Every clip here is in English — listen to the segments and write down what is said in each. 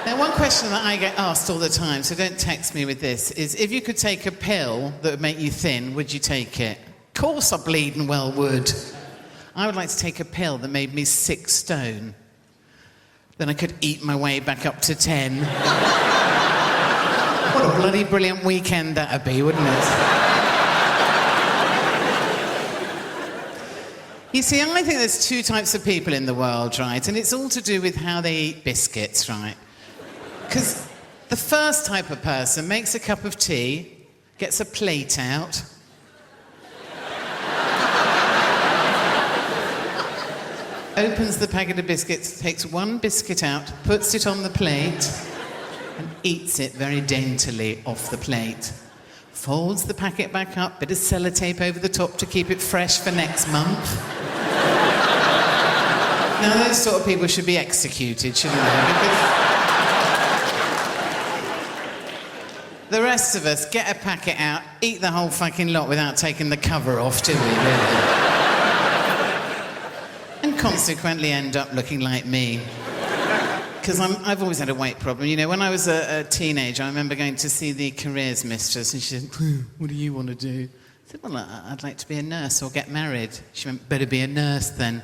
Now, one question that I get asked all the time, so don't text me with this, is if you could take a pill that would make you thin, would you take it? Of course I bleeding well would. I would like to take a pill that made me 6 stone. Then I could eat my way back up to 10. What a bloody brilliant weekend that'd be, wouldn't it? You see, I think there's 2 types of people in the world, right? And it's all to do with how they eat biscuits, right? Because the first type of person makes a cup of tea, gets a plate out, opens the packet of biscuits, takes 1 biscuit out, puts it on the plate, and eats it very daintily off the plate. Folds the packet back up, bit of sellotape over the top to keep it fresh for next month. Now, those sort of people should be executed, shouldn't they? Because the rest of us get a packet out, eat the whole fucking lot without taking the cover off, do we, really? And consequently end up looking like me. Because I've always had a weight problem. You know, when I was a teenager, I remember going to see the careers mistress, and she said, "What do you want to do?" I said, "Well, I'd like to be a nurse or get married." She went, "Better be a nurse, then."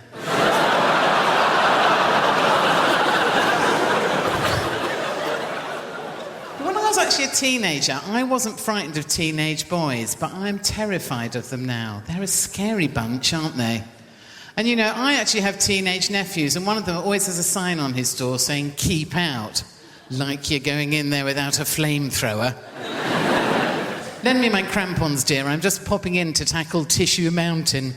When I was actually a teenager, I wasn't frightened of teenage boys, but I'm terrified of them now. They're a scary bunch, aren't they? And, you know, I actually have teenage nephews, and one of them always has a sign on his door saying, "Keep out," like you're going in there without a flamethrower. Lend me my crampons, dear. I'm just popping in to tackle Tissue Mountain.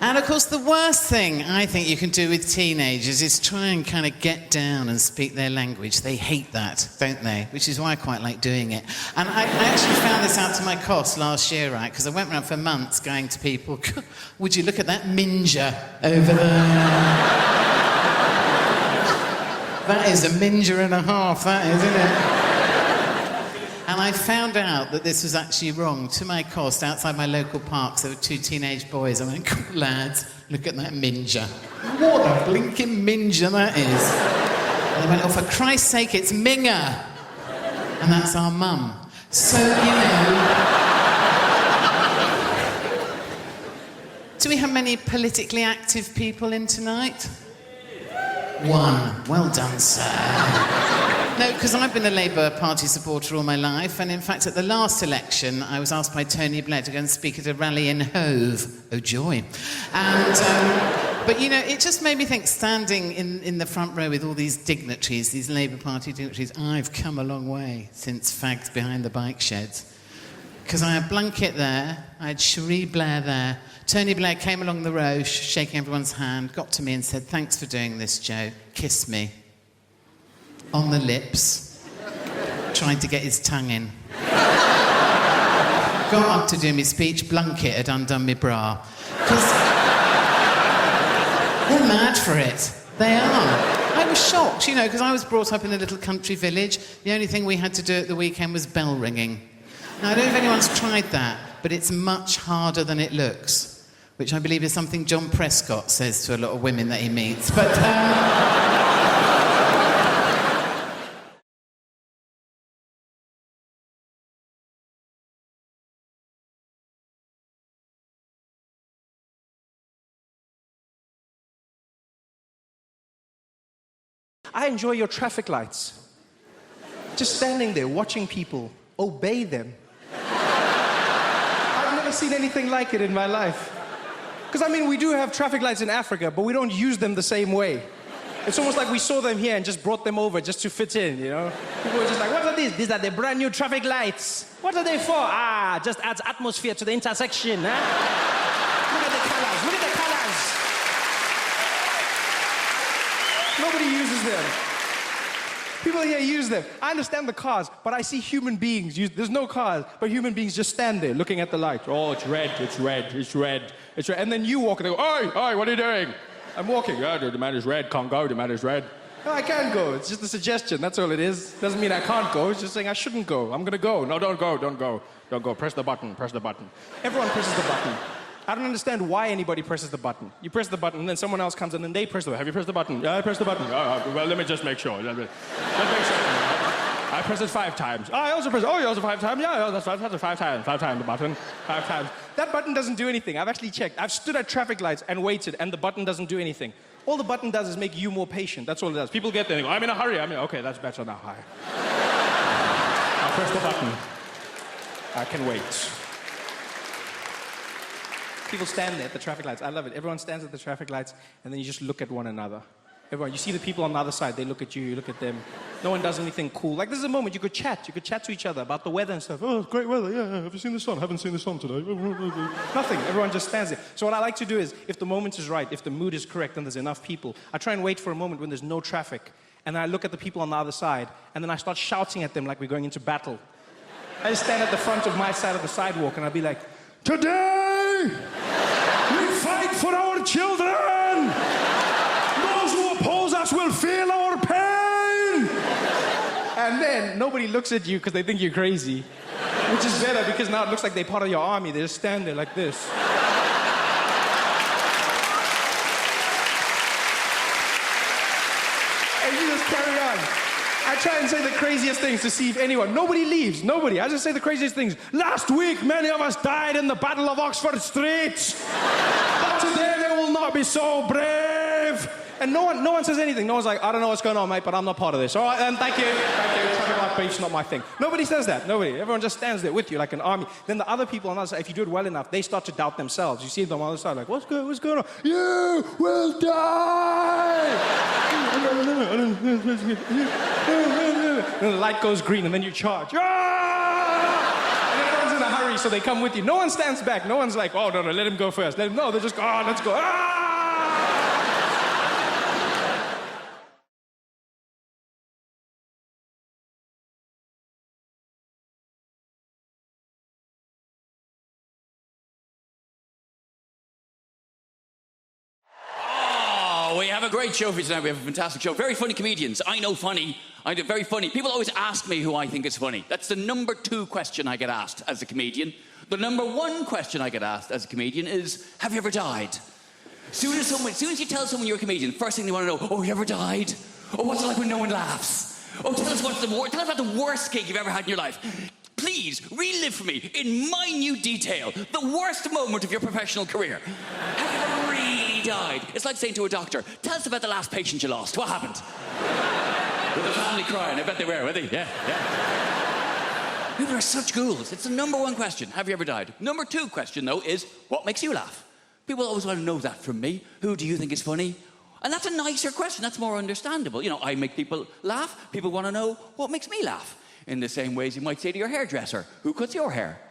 And, of course, the worst thing I think you can do with teenagers is try and kind of get down and speak their language. They hate that, don't they? Which is why I quite like doing it. And I actually found this out to my cost last year, right? Because I went around for months going to people, "Would you look at that minja over there?" That is a minja and a half, that is, isn't it? And I found out that this was actually wrong. To my cost, outside my local parks, there were 2 teenage boys. I went, "Lads, look at that minja." What a blinking minja that is. And they went, "Oh, for Christ's sake, it's Minga." And that's our mum. So, you know... Do we have many politically active people in tonight? 1. Well done, sir. No, because I've been a Labour Party supporter all my life, and in fact, at the last election, I was asked by Tony Blair to go and speak at a rally in Hove. Oh, joy. And, but, you know, it just made me think, standing in the front row with all these dignitaries, these Labour Party dignitaries, I've come a long way since fags behind the bike sheds. Because I had Blunkett there, I had Cherie Blair there, Tony Blair came along the row, shaking everyone's hand, got to me and said, "Thanks for doing this, Joe. Kiss me." On the lips, tried to get his tongue in. Got up to do my speech, Blunkett had undone my bra. Because they're mad for it. They are. I was shocked, you know, because I was brought up in a little country village. The only thing we had to do at the weekend was bell ringing. Now, I don't know if anyone's tried that, but it's much harder than it looks, which I believe is something John Prescott says to a lot of women that he meets. But, I enjoy your traffic lights. Just standing there, watching people, obey them. I've never seen anything like it in my life. Because, I mean, we do have traffic lights in Africa, but we don't use them the same way. It's almost like we saw them here and just brought them over just to fit in, you know? People were just like, "What are these?" "These are the brand new traffic lights." "What are they for?" "Ah, just adds atmosphere to the intersection, huh?" Look at the colors, look at the colors. Nobody uses them. People here use them. I understand the cars, but I see human beings use... There's no cars, but human beings just stand there looking at the light. "Oh, it's red, it's red, it's red, it's red." And then you walk and they go, "Oi, oi, what are you doing?" "I'm walking." "Oh, the man is red, can't go, the man is red." "No, I can go. It's just a suggestion, that's all it is. Doesn't mean I can't go, it's just saying I shouldn't go. I'm gonna go." "No, don't go, don't go. Don't go, press the button, press the button." Everyone presses the button. I don't understand why anybody presses the button. You press the button, and then someone else comes in, and they press the button. Have you pressed the button? Yeah, I pressed the button. Well, let me just make sure. Let's make sure. I pressed it 5 times. I also pressed. Oh, you also 5 times? Yeah, that's 5 times. 5 times the button. 5 times. That button doesn't do anything. I've actually checked. I've stood at traffic lights and waited, and the button doesn't do anything. All the button does is make you more patient. That's all it does. People get there and go, I'm in a hurry. Okay, that's better now. Hi. I press the button. I can wait. People stand there at the traffic lights. I love it. Everyone stands at the traffic lights, and then you just look at one another. Everyone, you see the people on the other side, they look at you, you look at them. No one does anything cool. Like, this is a moment you could chat. You could chat to each other about the weather and stuff. Oh, great weather, yeah. Have you seen the sun? Haven't seen the sun today. Nothing. Everyone just stands there. So what I like to do is, if the moment is right, if the mood is correct and there's enough people, I try and wait for a moment when there's no traffic. And then I look at the people on the other side, and then I start shouting at them like we're going into battle. I just stand at the front of my side of the sidewalk, and I'll be like, today, we fight for our children! Those who oppose us will feel our pain! And then nobody looks at you because they think you're crazy. Which is better because now it looks like they're part of your army. They just stand there like this. And you just carry on. I try and say the craziest things to see if anyone... Nobody leaves. Nobody. I just say the craziest things. Last week, many of us died in the Battle of Oxford Street. But today they will not be so brave. And no one says anything. No one's like, I don't know what's going on, mate, but I'm not part of this. All right, then, thank you. Traffic light beef's not my thing. Nobody says that. Nobody. Everyone just stands there with you like an army. Then the other people on the other side, if you do it well enough, they start to doubt themselves. You see them on the other side like, what's going on? You will die! And the light goes green, and then you charge. Ah! And everyone's in a hurry, so they come with you. No one stands back. No one's like, oh, no, let him go first. No, they just go, oh, let's go. Ah! We have a great show for you tonight. We have a fantastic show. Very funny comedians. I know funny. I do very funny. People always ask me who I think is funny. That's the number 2 question I get asked as a comedian. The number 1 question I get asked as a comedian is, have you ever died? As soon as you tell someone you're a comedian, first thing they want to know, oh, you ever died? Oh, what's it like when no one laughs? Oh, tell us about the worst gig you've ever had in your life. Please, relive for me, in minute detail, the worst moment of your professional career. Have you ever really died? It's like saying to a doctor, tell us about the last patient you lost. What happened? With the family crying. I bet they were they? Yeah. People are such ghouls. It's the number 1 question. Have you ever died? Number 2 question, though, is what makes you laugh? People always want to know that from me. Who do you think is funny? And that's a nicer question. That's more understandable. You know, I make people laugh. People want to know what makes me laugh. In the same ways you might say to your hairdresser, who cuts your hair?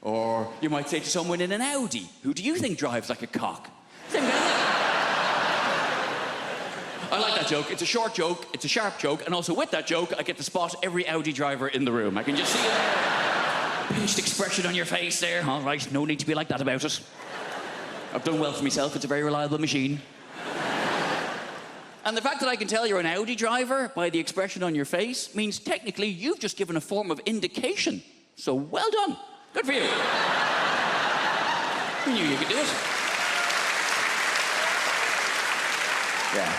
Or you might say to someone in an Audi, who do you think drives like a cock? Same kind of thing. I like that joke. It's a short joke, it's a sharp joke, and also with that joke, I get to spot every Audi driver in the room. I can just see a pinched expression on your face there. All right, no need to be like that about it. I've done well for myself. It's a very reliable machine. And the fact that I can tell you're an Audi driver by the expression on your face means technically you've just given a form of indication. So well done. Good for you. I knew you could do it. Yeah.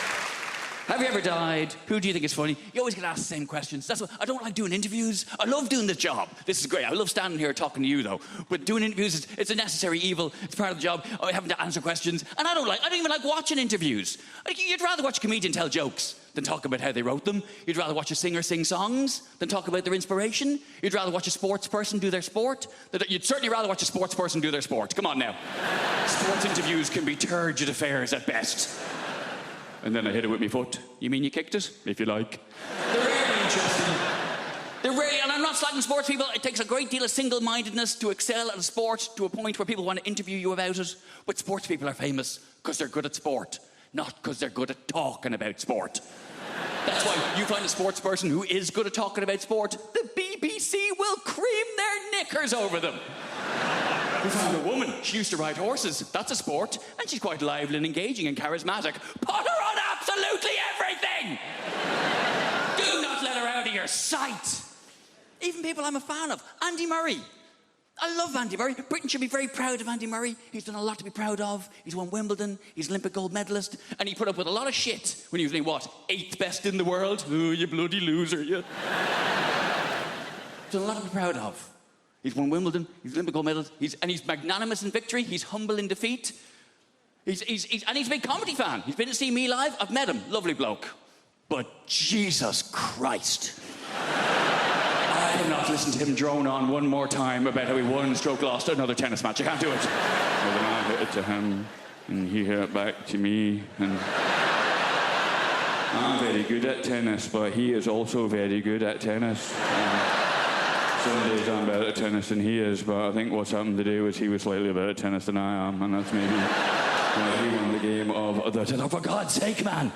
Have you ever died? Who do you think is funny? You always get asked the same questions. That's what I don't like doing interviews. I love doing this job. This is great. I love standing here talking to you, though. But doing interviews, it's a necessary evil. It's part of the job. Having to answer questions. And I don't even like watching interviews. You'd rather watch a comedian tell jokes than talk about how they wrote them. You'd rather watch a singer sing songs than talk about their inspiration. You'd rather watch a sports person do their sport. You'd certainly rather watch a sports person do their sport. Come on now. Sports interviews can be turgid affairs at best. And then I hit it with my foot. You mean you kicked it? If you like. They're rarely interesting. They're rarely, and I'm not slagging sports people. It takes a great deal of single-mindedness to excel at a sport to a point where people want to interview you about it. But sports people are famous because they're good at sport, not because they're good at talking about sport. That's why you find a sports person who is good at talking about sport, the BBC will cream their knickers over them. We found a woman. She used to ride horses. That's a sport. And she's quite lively and engaging and charismatic. Put her on absolutely everything! Do not let her out of your sight. Even people I'm a fan of. Andy Murray. I love Andy Murray. Britain should be very proud of Andy Murray. He's done a lot to be proud of. He's won Wimbledon. He's an Olympic gold medalist. And he put up with a lot of shit when he was, what, 8th best in the world? Oh, you bloody loser, you. He's done a lot to be proud of. He's won Wimbledon. He's an Olympic gold medalist. He's magnanimous in victory. He's humble in defeat. And he's a big comedy fan. He's been to see me live. I've met him. Lovely bloke. But Jesus Christ. I cannot listen to him drone on one more time about how he won stroke lost another tennis match. I can't do it. Well, then I hit it to him, and he hit it back to me, and I'm very good at tennis, but he is also very good at tennis. Some days I'm better at tennis than he is, but I think what's happened today was he was slightly better at tennis than I am, and that's maybe why he won the game of the tennis. Oh, for God's sake, man!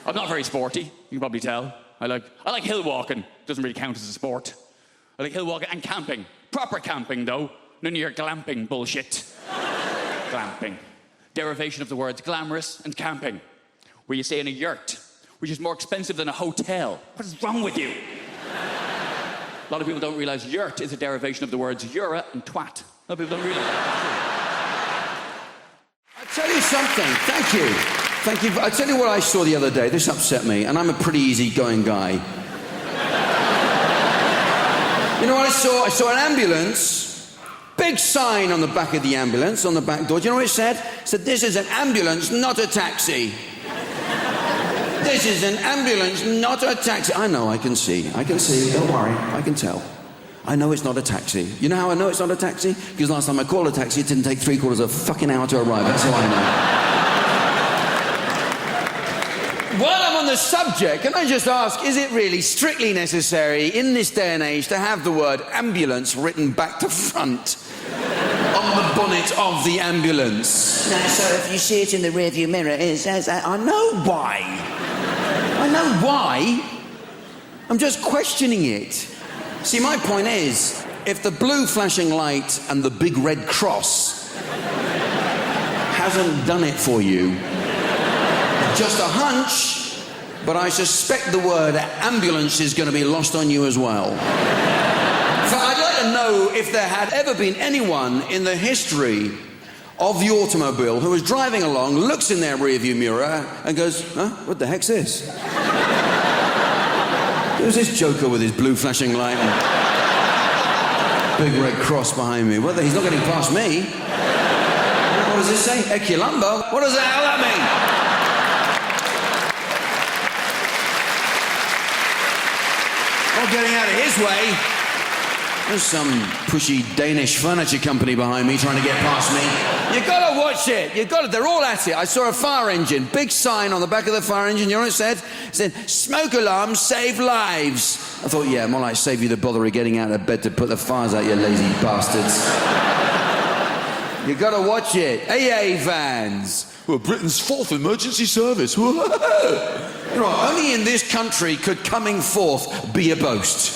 I'm not very sporty, you can probably tell. I like hill walking. Doesn't really count as a sport. I like hill walking and camping. Proper camping, though. None of your glamping bullshit. Glamping. Derivation of the words glamorous and camping. Where you stay in a yurt, which is more expensive than a hotel. What is wrong with you? A lot of people don't realise yurt is a derivation of the words yura and twat. A lot of people don't realise that. I'll tell you something. Thank you. Thank you. I'll tell you what I saw the other day. This upset me, and I'm a pretty easygoing guy. You know what I saw? I saw an ambulance. Big sign on the back of the ambulance, on the back door. Do you know what it said? It said, "This is an ambulance, not a taxi." This is an ambulance, not a taxi. I know, I can see. Don't worry. I can tell. I know it's not a taxi. You know how I know it's not a taxi? Because last time I called a taxi, it didn't take 3/4 of a fucking hour to arrive. That's how I know. While I'm on the subject, can I just ask, is it really strictly necessary in this day and age to have the word ambulance written back to front on the bonnet of the ambulance? No, so if you see it in the rearview mirror, it says that. I know why. I know why. I'm just questioning it. See, my point is, if the blue flashing light and the big red cross hasn't done it for you, just a hunch, but I suspect the word ambulance is going to be lost on you as well. So I'd like to know if there had ever been anyone in the history of the automobile who was driving along, looks in their rearview mirror and goes, "Huh? What the heck's this? Who's this joker with his blue flashing light and big red cross behind me? He's not getting past me. What does this say? Eculumbo? What does the hell that mean?" Not getting out of his way. There's some pushy Danish furniture company behind me trying to get past me. You gotta watch it. They're all at it. I saw a fire engine. Big sign on the back of the fire engine. You know what it said? It said, "Smoke alarms save lives." I thought, yeah, more like save you the bother of getting out of bed to put the fires out, you lazy bastards. You gotta watch it. AA vans. Well, Britain's 4th emergency service. You know, only in this country could coming forth be a boast.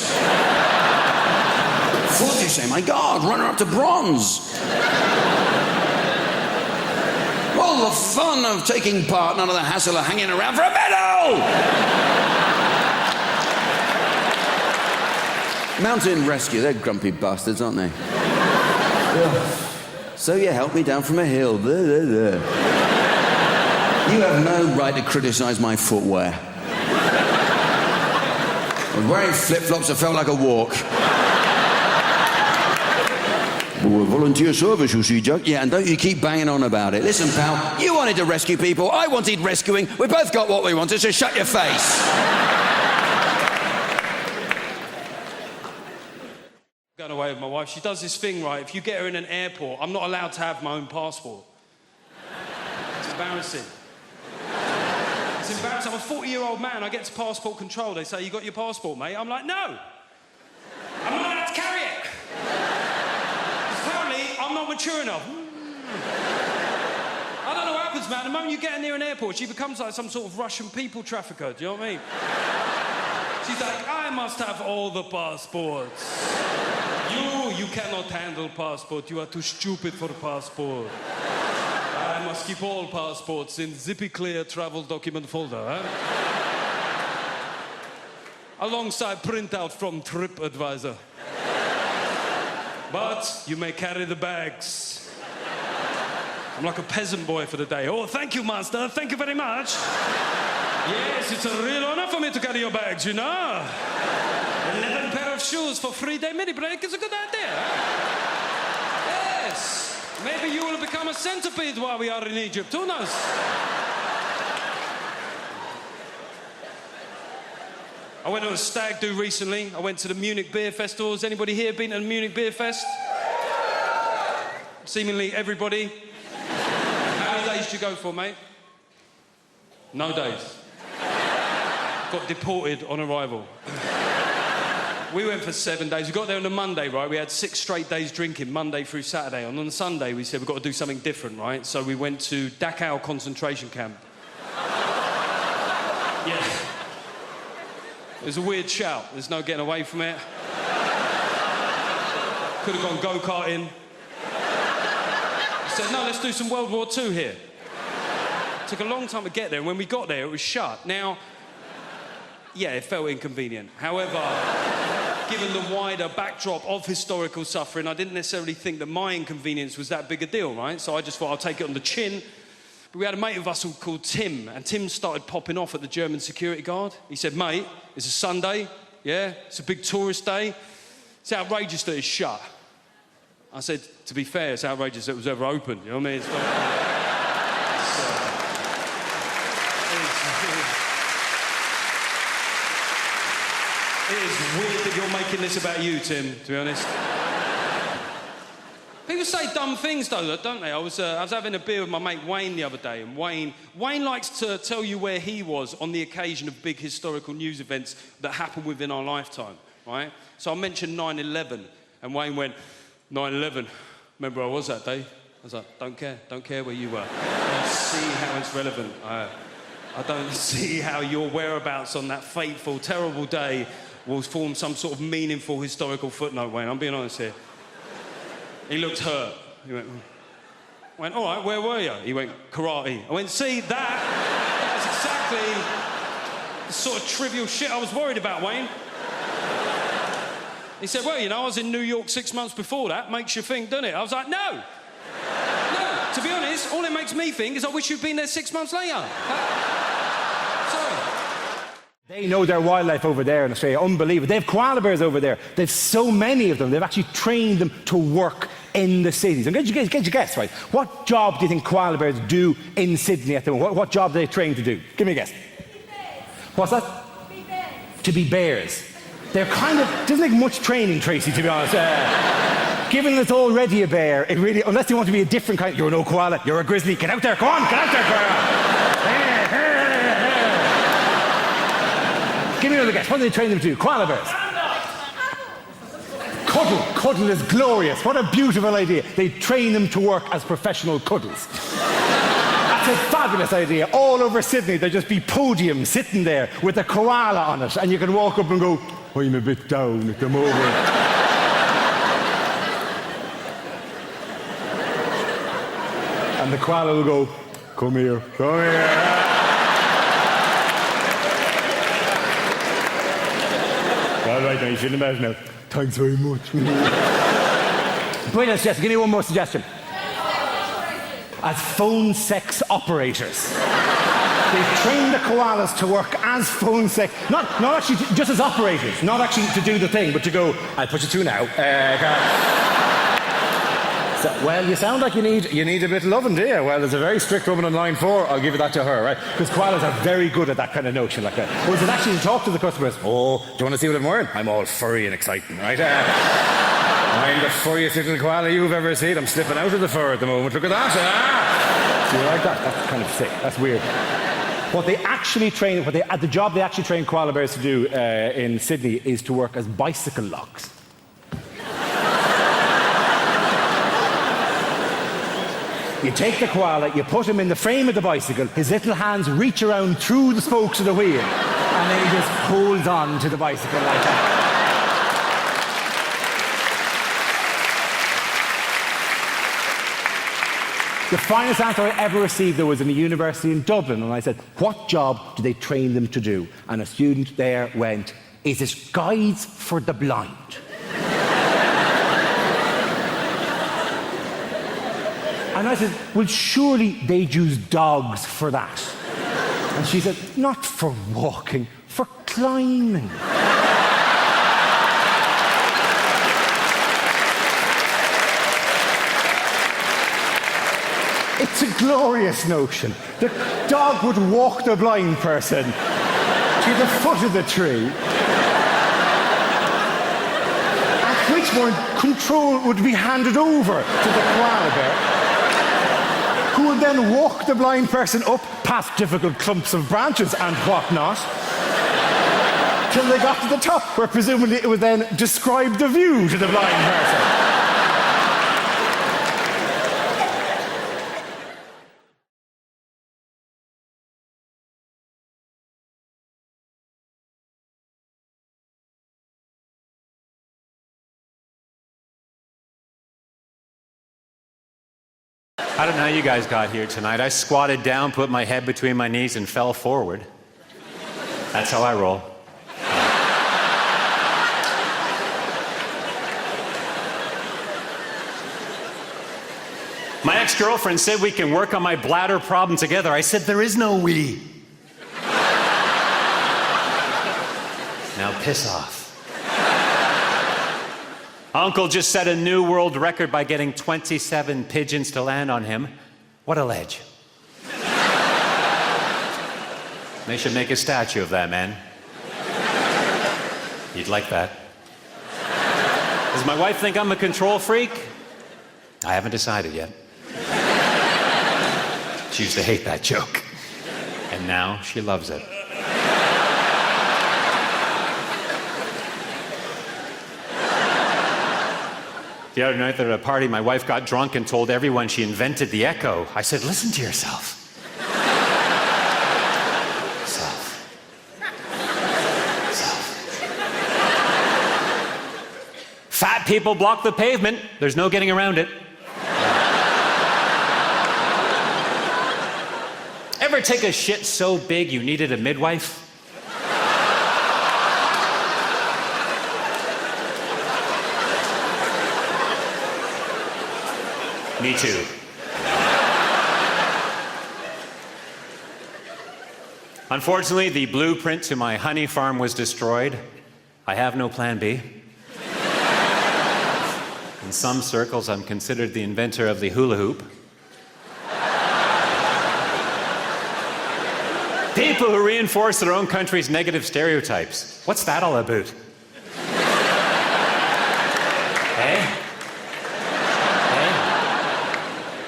4th, you say, my God, runner up to bronze. All the fun of taking part, none of the hassle of hanging around for a medal. Mountain rescue, they're grumpy bastards, aren't they? So you helped me down from a hill. Blah, blah, blah. You have no right to criticise my footwear. I was wearing flip-flops that felt like a walk. Volunteer service, you see, Jack. Yeah, and don't you keep banging on about it. Listen, pal, you wanted to rescue people, I wanted rescuing. We both got what we wanted, so shut your face. Going away with my wife, she does this thing, right? If you get her in an airport, I'm not allowed to have my own passport. It's embarrassing. It's embarrassing. I'm a 40-year-old man. I get to passport control. They say, "You got your passport, mate?" I'm like, "No. I'm not allowed to carry it. Apparently, I'm not mature enough." I don't know what happens, man. The moment you get near an airport, she becomes like some sort of Russian people trafficker. Do you know what I mean? She's like, "I must have all the passports. You cannot handle passport. You are too stupid for passport. I must keep all passports in zippy clear travel document folder, huh? Alongside printout from TripAdvisor. but you may carry the bags. I'm like a peasant boy for the day. Oh, thank you, master. Thank you very much. Yes, it's a real honor for me to carry your bags, you know. 11 pair of shoes for 3-day mini break is a good idea. Yes. Maybe you will become a centipede while we are in Egypt. Who knows? I went on a stag do recently. I went to the Munich Beer Festival. Has anybody here been to the Munich Beer Fest? Seemingly everybody. How many days did you go for, mate? No days. Got deported on arrival. We went for 7 days. We got there on a Monday, right? We had 6 straight days drinking, Monday through Saturday. And on the Sunday, we said we've got to do something different, right? So we went to Dachau concentration camp. Yeah. It was a weird shout. There's no getting away from it. Could have gone go-karting. I said, no, let's do some World War II here. It took a long time to get there, and when we got there, it was shut. Now, yeah, it felt inconvenient. However, given the wider backdrop of historical suffering, I didn't necessarily think that my inconvenience was that big a deal, right? So I just thought I'll take it on the chin. But we had a mate of us called Tim, and Tim started popping off at the German security guard. He said, mate, it's a Sunday, yeah? It's a big tourist day. It's outrageous that it's shut. I said, to be fair, it's outrageous that it was ever open, you know what I mean? It is weird that you're making this about you, Tim, to be honest. People say dumb things, though, don't they? I was having a beer with my mate Wayne the other day, and Wayne likes to tell you where he was on the occasion of big historical news events that happened within our lifetime, right? So I mentioned 9/11, and Wayne went, 9/11, remember where I was that day? I was like, don't care where you were. I don't see how it's relevant. I don't see how your whereabouts on that fateful, terrible day will form some sort of meaningful historical footnote, Wayne. I'm being honest here. He looked hurt. He went, I went, all right, where were you? He went, karate. I went, see, that's exactly the sort of trivial shit I was worried about, Wayne. He said, well, you know, I was in New York 6 months before that. Makes you think, doesn't it? I was like, no. No, to be honest, all it makes me think is I wish you'd been there 6 months later. Sorry. They know their wildlife over there in Australia. Unbelievable. They have koala bears over there. They've so many of them. They've actually trained them to work in the cities. And get your guess, right? What job do you think koala bears do in Sydney at the moment? What job do they train to do? Give me a guess. What's that? To be bears. They're kind of... doesn't take much training, Tracy, to be honest. Given that it's already a bear, it really... unless you want to be a different kind... You're no koala, you're a grizzly. Get out there, go on, get out there, koala. Give me another guess. What do they train them to do? Koala bears. Cuddle is glorious. What a beautiful idea. They train them to work as professional cuddles. That's a fabulous idea. All over Sydney, there'll just be podiums sitting there with a koala on it, and you can walk up and go, I'm a bit down at the moment. And the koala will go, come here, come here. All right, now you shouldn't have now. Thanks very much. Brilliant suggestion. Give me one more suggestion. As phone sex operators. They've trained the koalas to work as phone sex... Not actually just as operators. Not actually to do the thing, but to go, I'll put you through now. Well, you sound like you need a bit of loving, do you? Well, there's a very strict woman on line 4. I'll give you that to her, right? Because koalas are very good at that kind of notion like that. Whereas it's actually to talk to the customers. Oh, do you want to see what I'm wearing? I'm all furry and exciting, right? I'm the furriest little koala you've ever seen. I'm slipping out of the fur at the moment. Look at that. Do you like that? That's kind of sick. That's weird. What they actually train, the job they actually train koala bears to do in Sydney is to work as bicycle locks. You take the koala, you put him in the frame of the bicycle, his little hands reach around through the spokes of the wheel, and then he just holds on to the bicycle like that. The finest answer I ever received, though, was in a university in Dublin, and I said, what job do they train them to do? And a student there went, is it guides for the blind? And I said, well, surely they'd use dogs for that. And she said, not for walking, for climbing. It's a glorious notion. The dog would walk the blind person to the foot of the tree, at which point control would be handed over to the koala bear, who would then walk the blind person up past difficult clumps of branches and whatnot, till they got to the top, where presumably it would then describe the view to the blind person. I don't know how you guys got here tonight. I squatted down, put my head between my knees, and fell forward. That's how I roll. My ex-girlfriend said we can work on my bladder problem together. I said, there is no we. Now piss off. Uncle just set a new world record by getting 27 pigeons to land on him. What a ledge. They should make a statue of that man. You'd like that. Does my wife think I'm a control freak? I haven't decided yet. She used to hate that joke. And now she loves it. The other night at a party, my wife got drunk and told everyone she invented the echo. I said, listen to yourself. Self. Fat people block the pavement. There's no getting around it. Ever take a shit so big you needed a midwife? Me too. Unfortunately, the blueprint to my honey farm was destroyed. I have no plan B. In some circles, I'm considered the inventor of the hula hoop. People who reinforce their own country's negative stereotypes. What's that all about? Hey?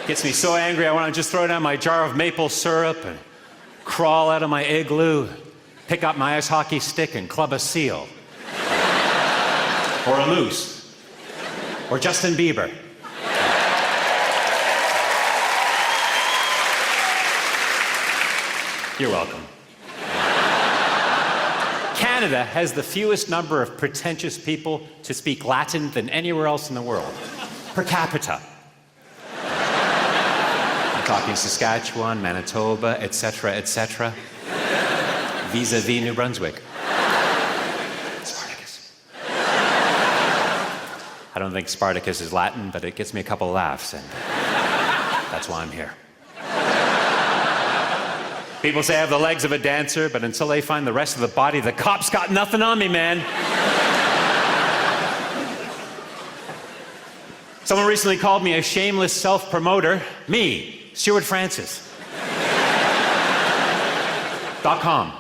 Gets me so angry I want to just throw down my jar of maple syrup and crawl out of my igloo, pick up my ice hockey stick and club a seal. Or a moose. Or Justin Bieber. You're welcome. Canada has the fewest number of pretentious people to speak Latin than anywhere else in the world, per capita. I'm talking Saskatchewan, Manitoba, etc., etc. Vis-a-vis New Brunswick. Spartacus. I don't think Spartacus is Latin, but it gets me a couple of laughs, and that's why I'm here. People say I have the legs of a dancer, but until they find the rest of the body, the cops got nothing on me, man. Someone recently called me a shameless self-promoter. Me, Stuart Francis. .com.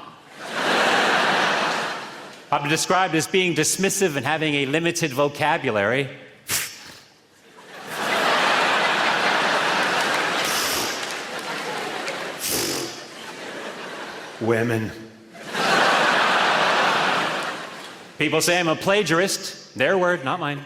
I've been described as being dismissive and having a limited vocabulary. Women. People say I'm a plagiarist. Their word, not mine.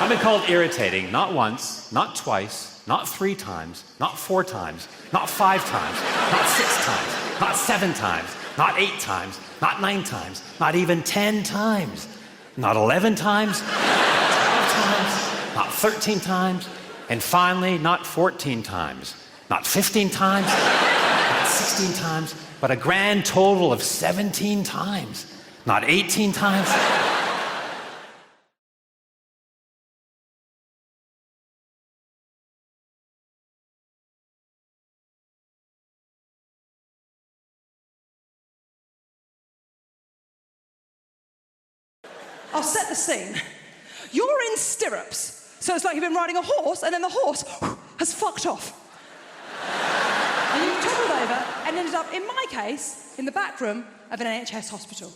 I've been called irritating, not once, not twice, not 3 times, not 4 times, not 5 times, not 6 times, not 7 times, not 8 times, not 9 times, not even 10 times, not 11 times, not 12 times, not 13 times, and finally, not 14 times, not 15 times, not 16 times, but a grand total of 17 times, not 18 times, I'll set the scene. You're in stirrups, so it's like you've been riding a horse, and then the horse has fucked off. And you've toppled over and ended up, in my case, in the back room of an NHS hospital.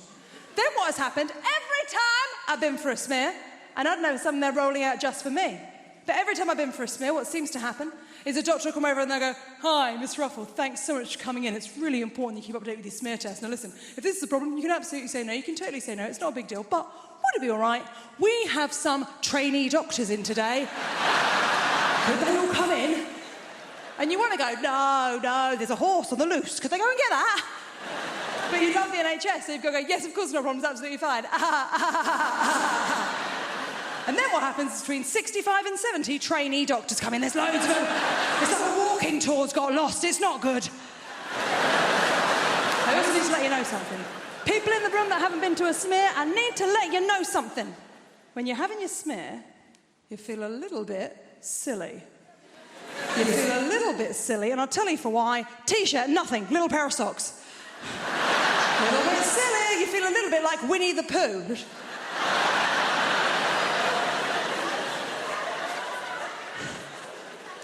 Then what has happened, every time I've been for a smear, and I don't know, something they're rolling out just for me, but every time I've been for a smear, what seems to happen is a doctor will come over and they'll go, "Hi, Miss Ruffle, thanks so much for coming in. It's really important you keep up to date with your smear test. Now listen, if this is a problem, you can absolutely say no. You can totally say no. It's not a big deal. But would it be all right? We have some trainee doctors in today. Could they all come in?" And you want to go, "No, there's a horse on the loose. Could they go and get that?" But you love the NHS, so you've got to go, "Yes, of course, no problem. It's absolutely fine." And then what happens between 65 and 70 trainee doctors come in. There's loads of them. It's like the walking tour's got lost. It's not good. I also need to let you know something. People in the room that haven't been to a smear, I need to let you know something. When you're having your smear, you feel a little bit silly. You feel a little bit silly, and I'll tell you for why. T-shirt, nothing. Little pair of socks. A little bit silly. You feel a little bit like Winnie the Pooh.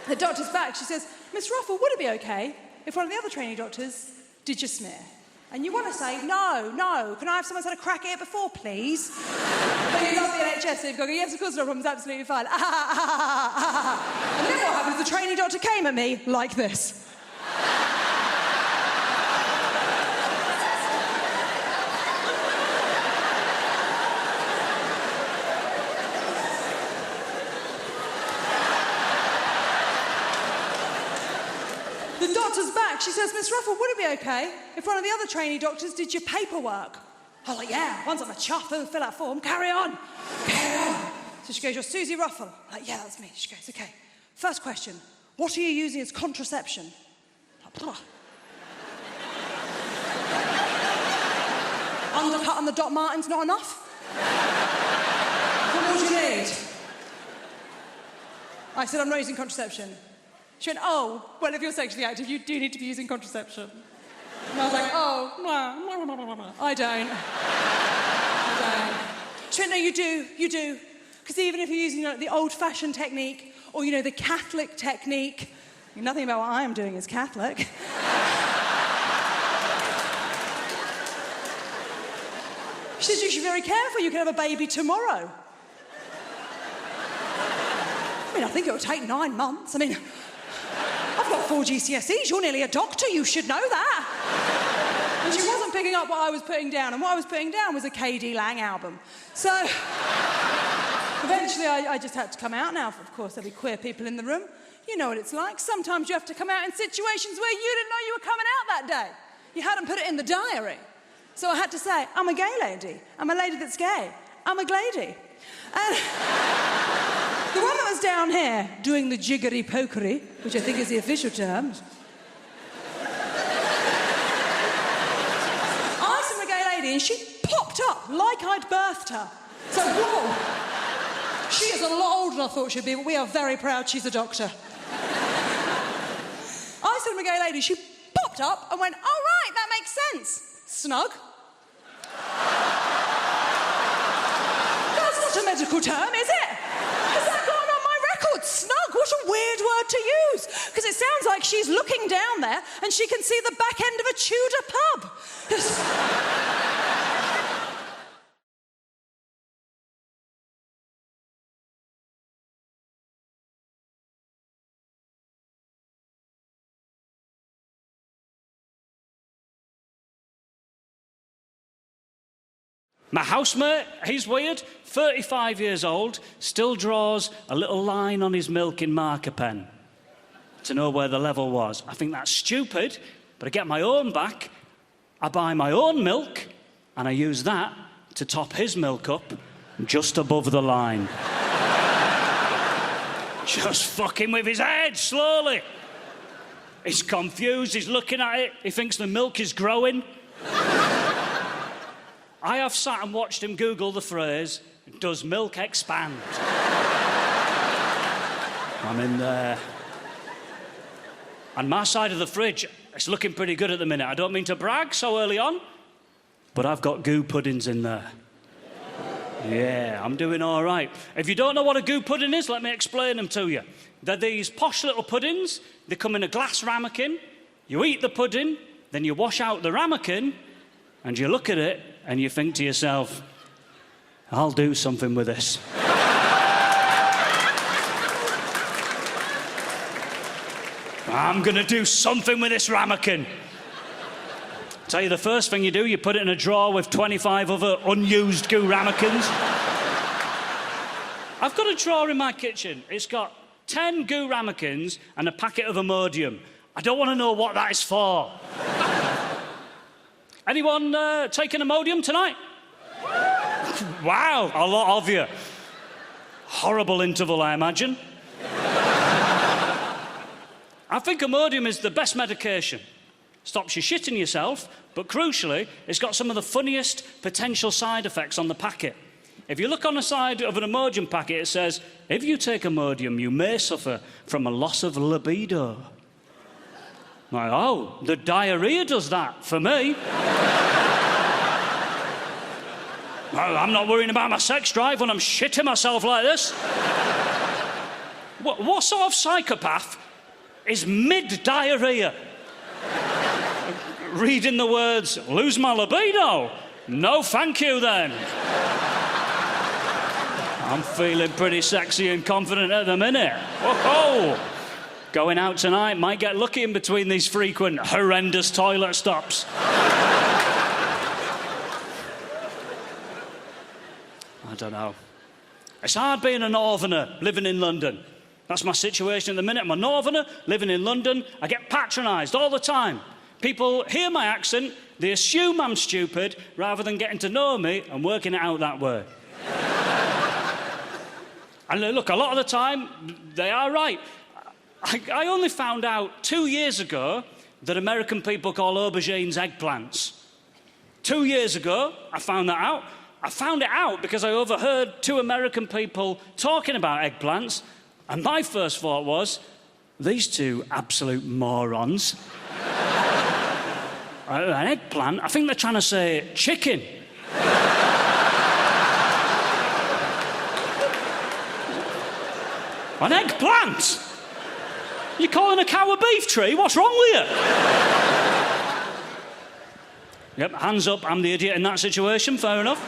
The doctor's back. She says, "Miss Ruffle, would it be okay if one of the other trainee doctors did your smear?" And you want to say, no, can I have someone who's had a crack at it before, please? But you love the NHS, so you've got to go, "Yes, of course, no problem, it's absolutely fine." And then what happens? The trainee doctor came at me like this. The doctor's back. She says, "Miss Ruffle, would it be okay if one of the other trainee doctors did your paperwork?" I was like, "Yeah, once I'm a chuff, fill that form, carry on. So she goes, "You're Susie Ruffle." I'm like, "Yeah, that's me." She goes, "Okay. First question, what are you using as contraception?" I'm like, "Undercut on the Doc Martens, not enough? What more do you need?" I said, "I'm not using contraception." She went, "Oh, well, if you're sexually active, you do need to be using contraception." And I was like, "Oh, I don't. She went, "No, you do. Because even if you're using the old-fashioned technique or, the Catholic technique," nothing about what I am doing is Catholic. She says, "You should be very careful. You can have a baby tomorrow." I think it'll take 9 months. I've got 4 GCSEs. You're nearly a doctor. You should know that. And she wasn't picking up what I was putting down. And what I was putting down was a KD Lang album. So eventually I just had to come out. Now, of course, there'll be queer people in the room. You know what it's like. Sometimes you have to come out in situations where you didn't know you were coming out that day. You hadn't put it in the diary. So I had to say, "I'm a gay lady. I'm a lady that's gay. I'm a glady." And the one that was down here doing the jiggery-pokery, which I think is the official term. I said, "I'm a gay lady," and she popped up like I'd birthed her. So, whoa. She is a lot older than I thought she'd be, but we are very proud she's a doctor. I said, "I'm a gay lady." She popped up and went, "Oh, right, that makes sense. Snug." That's not a medical term, is it? Has that gone on my record? Snug, what a weird word to use. Because it sounds like she's looking down there and she can see the back end of a Tudor pub. My housemate, he's weird, 35 years old, still draws a little line on his milk in marker pen to know where the level was. I think that's stupid, but I get my own back, I buy my own milk, and I use that to top his milk up just above the line. Just fucking with his head, slowly. He's confused, he's looking at it, he thinks the milk is growing. I have sat and watched him Google the phrase, "Does milk expand?" I'm in there. And my side of the fridge, it's looking pretty good at the minute. I don't mean to brag so early on, but I've got goo puddings in there. Yeah, I'm doing all right. If you don't know what a goo pudding is, let me explain them to you. They're these posh little puddings. They come in a glass ramekin. You eat the pudding, then you wash out the ramekin, and you look at it, and you think to yourself, I'll do something with this. I'm going to do something with this ramekin. Tell you the first thing you do, you put it in a drawer with 25 other unused goo ramekins. I've got a drawer in my kitchen. It's got 10 goo ramekins and a packet of Imodium. I don't want to know what that is for. Anyone taking Imodium tonight? Wow, a lot of you. Horrible interval, I imagine. I think Imodium is the best medication. Stops you shitting yourself, but crucially, it's got some of the funniest potential side effects on the packet. If you look on the side of an Imodium packet, it says, if you take Imodium, you may suffer from a loss of libido. I'm like, oh, the diarrhea does that for me. Well, I'm not worrying about my sex drive when I'm shitting myself like this. What sort of psychopath is mid-diarrhea reading the words, lose my libido? No, thank you, then. I'm feeling pretty sexy and confident at the minute. Whoa! Going out tonight, might get lucky in between these frequent, horrendous toilet stops. I don't know. It's hard being a northerner living in London. That's my situation at the minute. I'm a northerner living in London. I get patronised all the time. People hear my accent, they assume I'm stupid, rather than getting to know me and working it out that way. And look, a lot of the time, they are right. I only found out 2 years ago that American people call aubergines eggplants. 2 years ago, I found that out. I found it out because I overheard 2 American people talking about eggplants, and my first thought was, these 2 absolute morons. An eggplant? I think they're trying to say chicken. An eggplant? You calling a cow a beef tree? What's wrong with you? Yep, hands up, I'm the idiot in that situation, fair enough.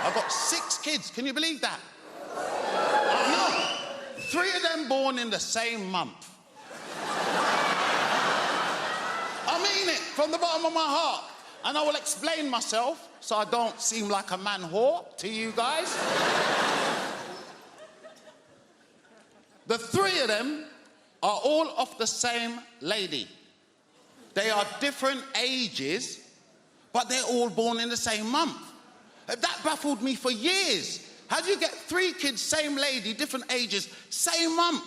I've got 6 kids, can you believe that? I know. 3 of them born in the same month. I mean it, from the bottom of my heart. And I will explain myself so I don't seem like a man whore to you guys. The 3 of them are all of the same lady. They are different ages, but they're all born in the same month. That baffled me for years. How do you get 3 kids, same lady, different ages, same month?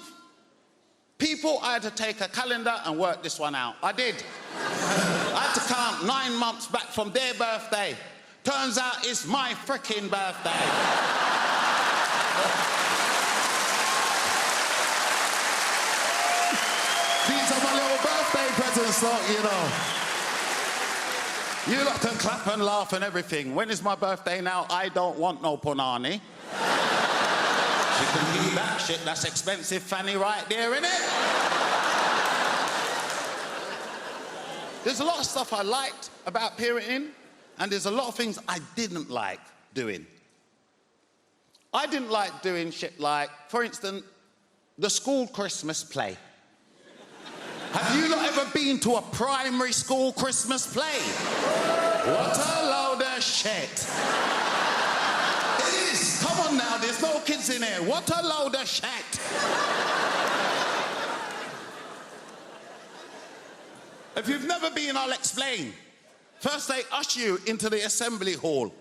People, I had to take a calendar and work this one out. I did. I had to count 9 months back from their birthday. Turns out it's my frickin' birthday. These are my little birthday presents, though, you know. You lot can clap and laugh and everything. When is my birthday now? I don't want no punani. She can give that shit. That's expensive fanny right there, innit? There's a lot of stuff I liked about parenting, and there's a lot of things I didn't like doing. I didn't like doing shit like, for instance, the school Christmas play. Have you not ever been to a primary school Christmas play? What a load of shit. It is. Come on now, there's no kids in here. What a load of shit. If you've never been, I'll explain. First, they usher you into the assembly hall.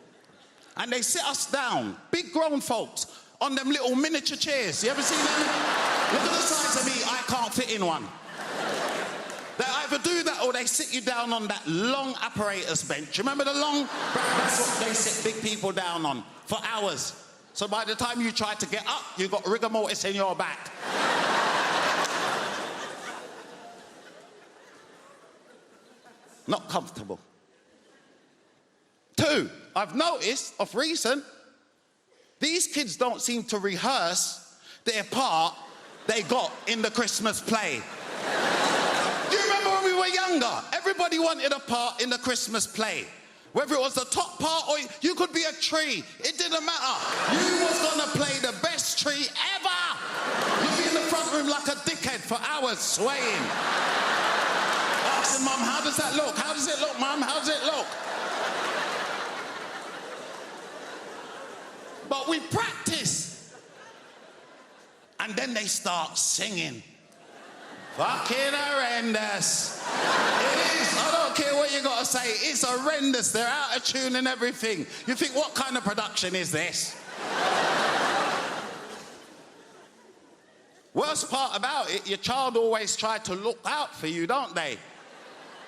And they sit us down, big grown folks, on them little miniature chairs. You ever seen them? Look at the size of me, I can't fit in one. They either do that or they sit you down on that long apparatus bench. Remember the long? That's what they sit big people down on for hours. So by the time you try to get up, you've got rigor mortis in your back. Not comfortable. 2, I've noticed of recent, these kids don't seem to rehearse their part they got in the Christmas play. Do you remember when we were younger? Everybody wanted a part in the Christmas play. Whether it was the top part or you could be a tree, it didn't matter. You was gonna play the best tree ever. You'd be in the front room like a dickhead for hours swaying. Asking Mum, how does that look? How does it look, Mum? How does it look? But we practice. And then they start singing. Fucking horrendous. It is. I don't care what you got to say. It's horrendous. They're out of tune and everything. You think, what kind of production is this? Worst part about it, your child always try to look out for you, don't they?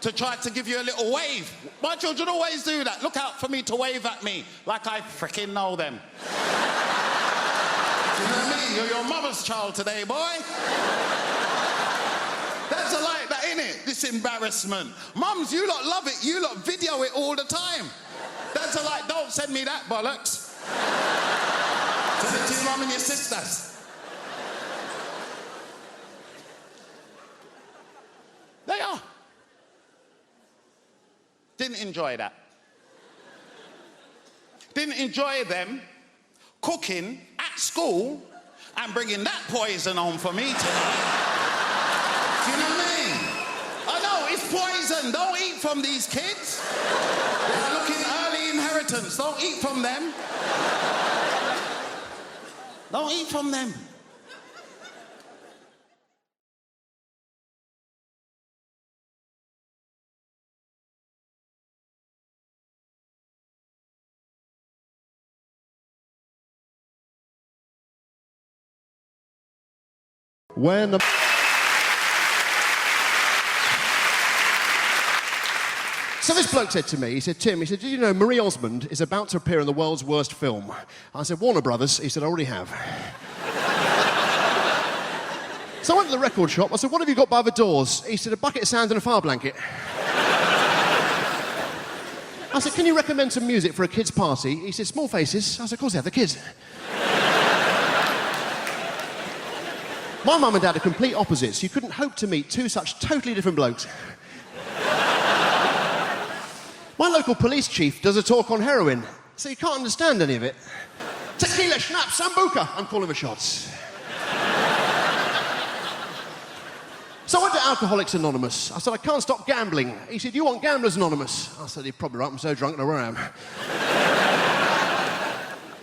To try to give you a little wave. My children always do that. Look out for me to wave at me like I freaking know them. You know what I mean? You're your mother's child today, boy. That's like that, innit? This embarrassment. Mums, you lot love it. You lot video it all the time. That's like, don't send me that bollocks. Send it to your mum and your sisters. They are. Didn't enjoy that. Didn't enjoy them cooking at school and bringing that poison home for me tonight. Do you know what I mean? I know, it's poison. Don't eat from these kids. They're looking early inheritance. Don't eat from them. Don't eat from them. When the... So this bloke said to me, he said, Tim, he said, did you know Marie Osmond is about to appear in the world's worst film? I said, Warner Brothers. He said, I already have. So I went to the record shop. I said, what have you got by the doors? He said, a bucket of sand and a fire blanket. I said, can you recommend some music for a kid's party? He said, Small Faces. I said, of course they have, the kids. My mum and dad are complete opposites. You couldn't hope to meet two such totally different blokes. My local police chief does a talk on heroin, so you can't understand any of it. Tequila, schnapps, sambuca. I'm calling the shots. So I went to Alcoholics Anonymous. I said, I can't stop gambling. He said, you want Gamblers Anonymous? I said, you're probably right, I'm so drunk, I know where I am.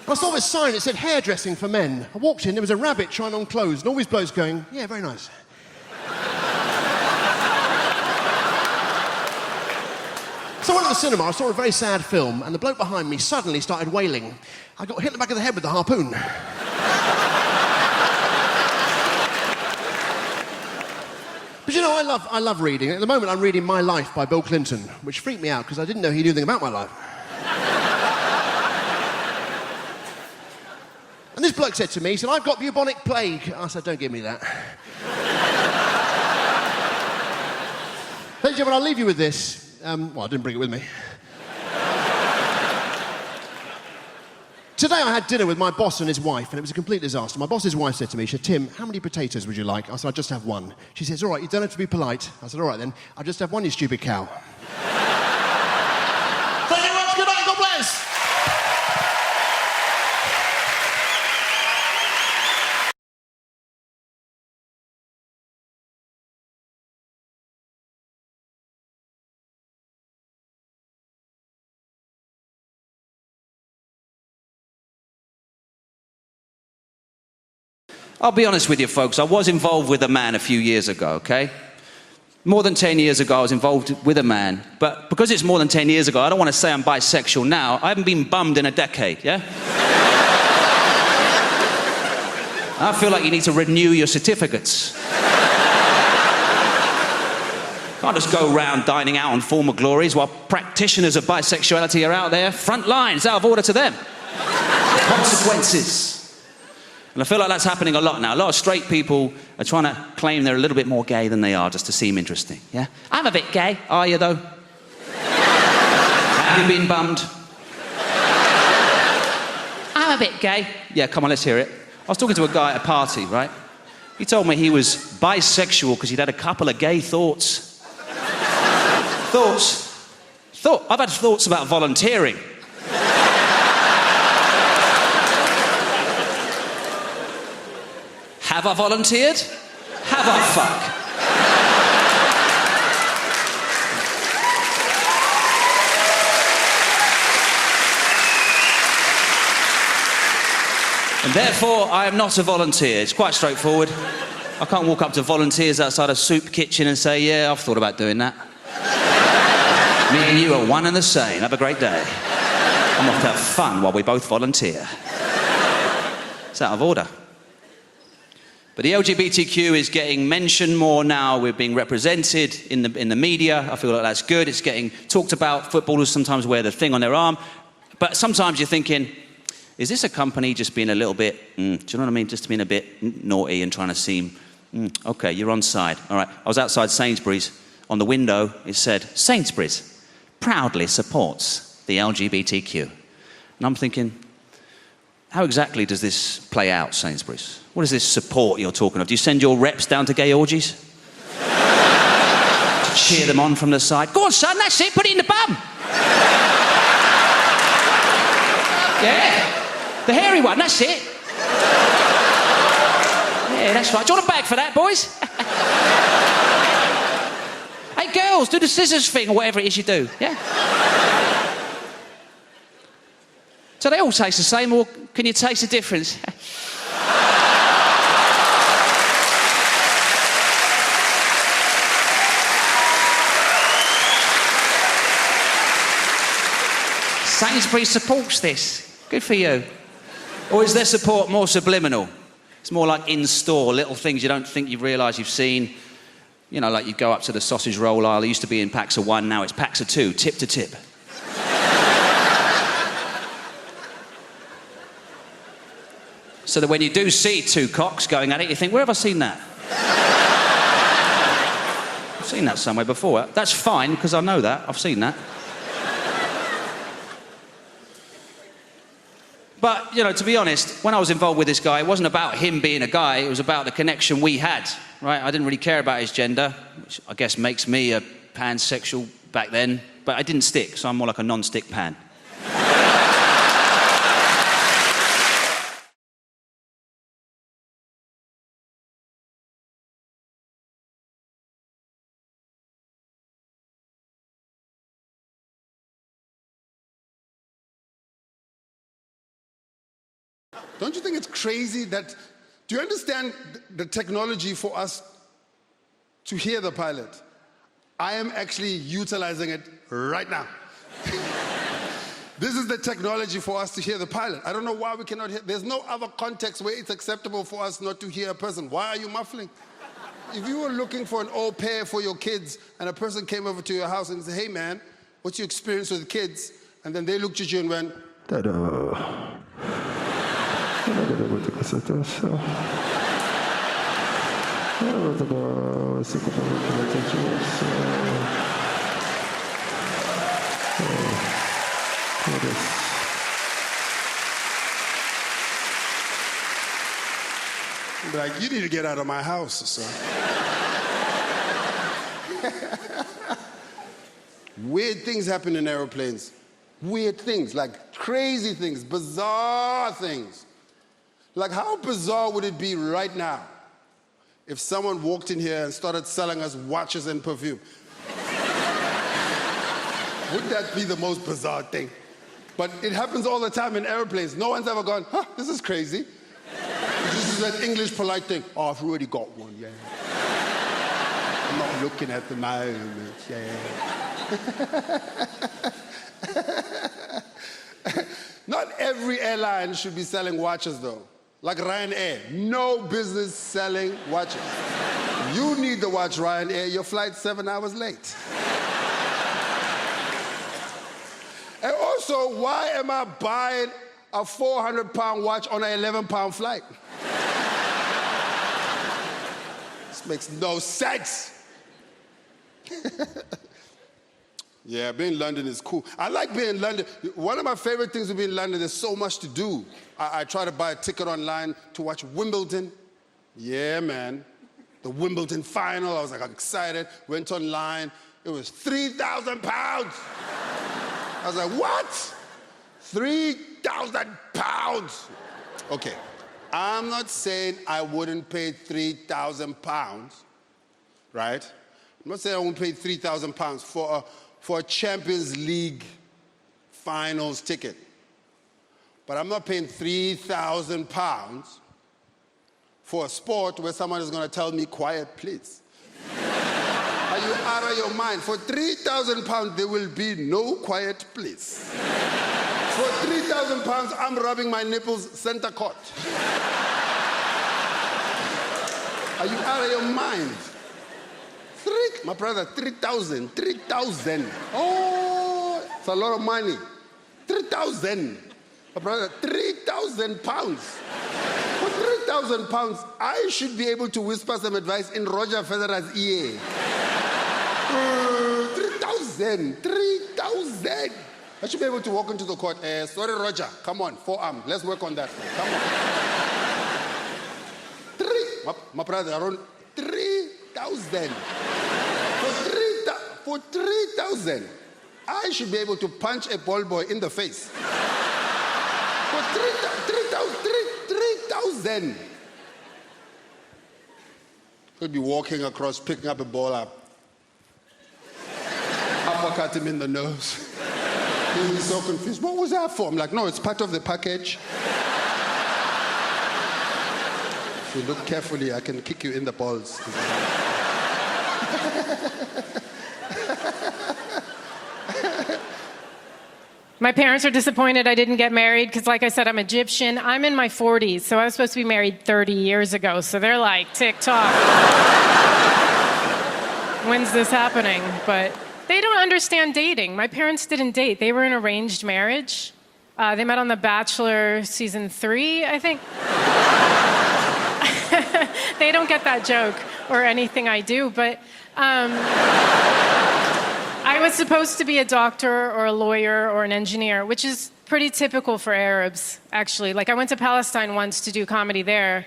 I saw this sign, it said hairdressing for men. I walked in, there was a rabbit trying on clothes, and all these blokes going, yeah, very nice. So I went to the cinema, I saw a very sad film, and the bloke behind me suddenly started wailing. I got hit in the back of the head with the harpoon. But you know, I love reading. At the moment, I'm reading My Life by Bill Clinton, which freaked me out because I didn't know he knew anything about my life. And this bloke said to me, he said, I've got bubonic plague. I said, don't give me that. Ladies and gentlemen, I'll leave you with this. Well, I didn't bring it with me. Today I had dinner with my boss and his wife, and it was a complete disaster. My boss's wife said to me, she said, Tim, how many potatoes would you like? I said, I'll just have one. She says, all right, you don't have to be polite. I said, all right then, I'll just have one, you stupid cow. Thank you very much, good night, God bless. I'll be honest with you, folks. I was involved with a man a few years ago, okay? More than 10 years ago, I was involved with a man. But because it's more than 10 years ago, I don't want to say I'm bisexual now. I haven't been bummed in a decade, yeah? I feel like you need to renew your certificates. Can't just go around dining out on former glories while practitioners of bisexuality are out there. Front lines, out of order to them. Consequences. And I feel like that's happening a lot now. A lot of straight people are trying to claim they're a little bit more gay than they are just to seem interesting, yeah? I'm a bit gay. Are you, though? Have you been bummed? I'm a bit gay. Yeah, come on, let's hear it. I was talking to a guy at a party, right? He told me he was bisexual because he'd had a couple of gay thoughts. I've had thoughts about volunteering. Have I volunteered? Have I fuck? And therefore, I am not a volunteer. It's quite straightforward. I can't walk up to volunteers outside a soup kitchen and say, yeah, I've thought about doing that. Me and you are one and the same. Have a great day. I'm off to have fun while we both volunteer. It's out of order. But the LGBTQ is getting mentioned more now. We're being represented in the media. I feel like that's good. It's getting talked about. Footballers sometimes wear the thing on their arm. But sometimes you're thinking, is this a company just being a little bit, do you know what I mean? Just being a bit naughty and trying to seem, okay, you're on side. All right, I was outside Sainsbury's. On the window, it said, Sainsbury's proudly supports the LGBTQ. And I'm thinking, how exactly does this play out, Sainsbury's? What is this support you're talking of? Do you send your reps down to gay orgies? To cheer them on from the side? Go on, son, that's it, put it in the bum. Yeah, the hairy one, that's it. Yeah, that's right. Do you want a bag for that, boys? Hey, girls, do the scissors thing or whatever it is you do, yeah? So they all taste the same, or can you taste the difference? Sainsbury's supports this. Good for you. Or is their support more subliminal? It's more like in-store, little things you don't think you realise you've seen. You know, like you go up to the sausage roll aisle. It used to be in packs of 1, now it's packs of 2, tip to tip. So that when you do see 2 cocks going at it, you think, where have I seen that? I've seen that somewhere before. That's fine, because I know that. I've seen that. But, you know, to be honest, when I was involved with this guy, it wasn't about him being a guy, it was about the connection we had, right? I didn't really care about his gender, which I guess makes me a pansexual back then, but I didn't stick, so I'm more like a non-stick pan. Don't you think it's crazy that, do you understand the technology for us to hear the pilot? I am actually utilizing it right now. This is the technology for us to hear the pilot. I don't know why we cannot hear. There's no other context where it's acceptable for us not to hear a person. Why are you muffling? If you were looking for an au pair for your kids and a person came over to your house and said, hey man, what's your experience with kids? And then they looked at you and went, ta-da. Like, you need to get out of my house, son. Weird things happen in airplanes. Weird things, like crazy things, bizarre things. Like, how bizarre would it be right now if someone walked in here and started selling us watches and perfume? Wouldn't that be the most bizarre thing? But it happens all the time in airplanes. No one's ever gone, huh, this is crazy. This is that English polite thing. Oh, I've already got one, yeah. I'm not looking at the moment, yeah. Not every airline should be selling watches, though. Like Ryanair, no business selling watches. You need to watch Ryanair. Your flight's 7 hours late. And also, why am I buying a 400-pound watch on an 11-pound flight? This makes no sense. Yeah, being in London is cool. I like being in London. One of my favorite things with being in London, there's so much to do. I try to buy a ticket online to watch Wimbledon. Yeah, man. The Wimbledon final, I was like, I'm excited. Went online, it was 3,000 pounds. I was like, what? 3,000 pounds. Okay, I'm not saying I wouldn't pay 3,000 pounds, right? I'm not saying I won't pay 3,000 pounds for a Champions League finals ticket. But I'm not paying 3,000 pounds for a sport where someone is going to tell me, quiet, please. Are you out of your mind? For 3,000 pounds, there will be no quiet, please. For 3,000 pounds, I'm rubbing my nipples center court. Are you out of your mind? My brother, 3,000. Oh, it's a lot of money. 3,000. My brother, 3,000 pounds. For 3,000 pounds, I should be able to whisper some advice in Roger Federer's ear. 3,000. I should be able to walk into the court. Sorry, Roger. Come on, forearm. Let's work on that. Come on. My brother, around 3,000. For 3,000, I should be able to punch a ball boy in the face. For 3,000. Could be walking across, picking up a ball up. Uppercut him in the nose. He'll be so confused. What was that for? I'm like, no, it's part of the package. If you look carefully, I can kick you in the balls. My parents are disappointed I didn't get married because, like I said, I'm Egyptian. I'm in my 40s, so I was supposed to be married 30 years ago. So they're like, tick-tock. When's this happening? But they don't understand dating. My parents didn't date. They were in arranged marriage. They met on The Bachelor season 3, I think. They don't get that joke or anything I do, but I was supposed to be a doctor or a lawyer or an engineer, which is pretty typical for Arabs, actually. Like, I went to Palestine once to do comedy there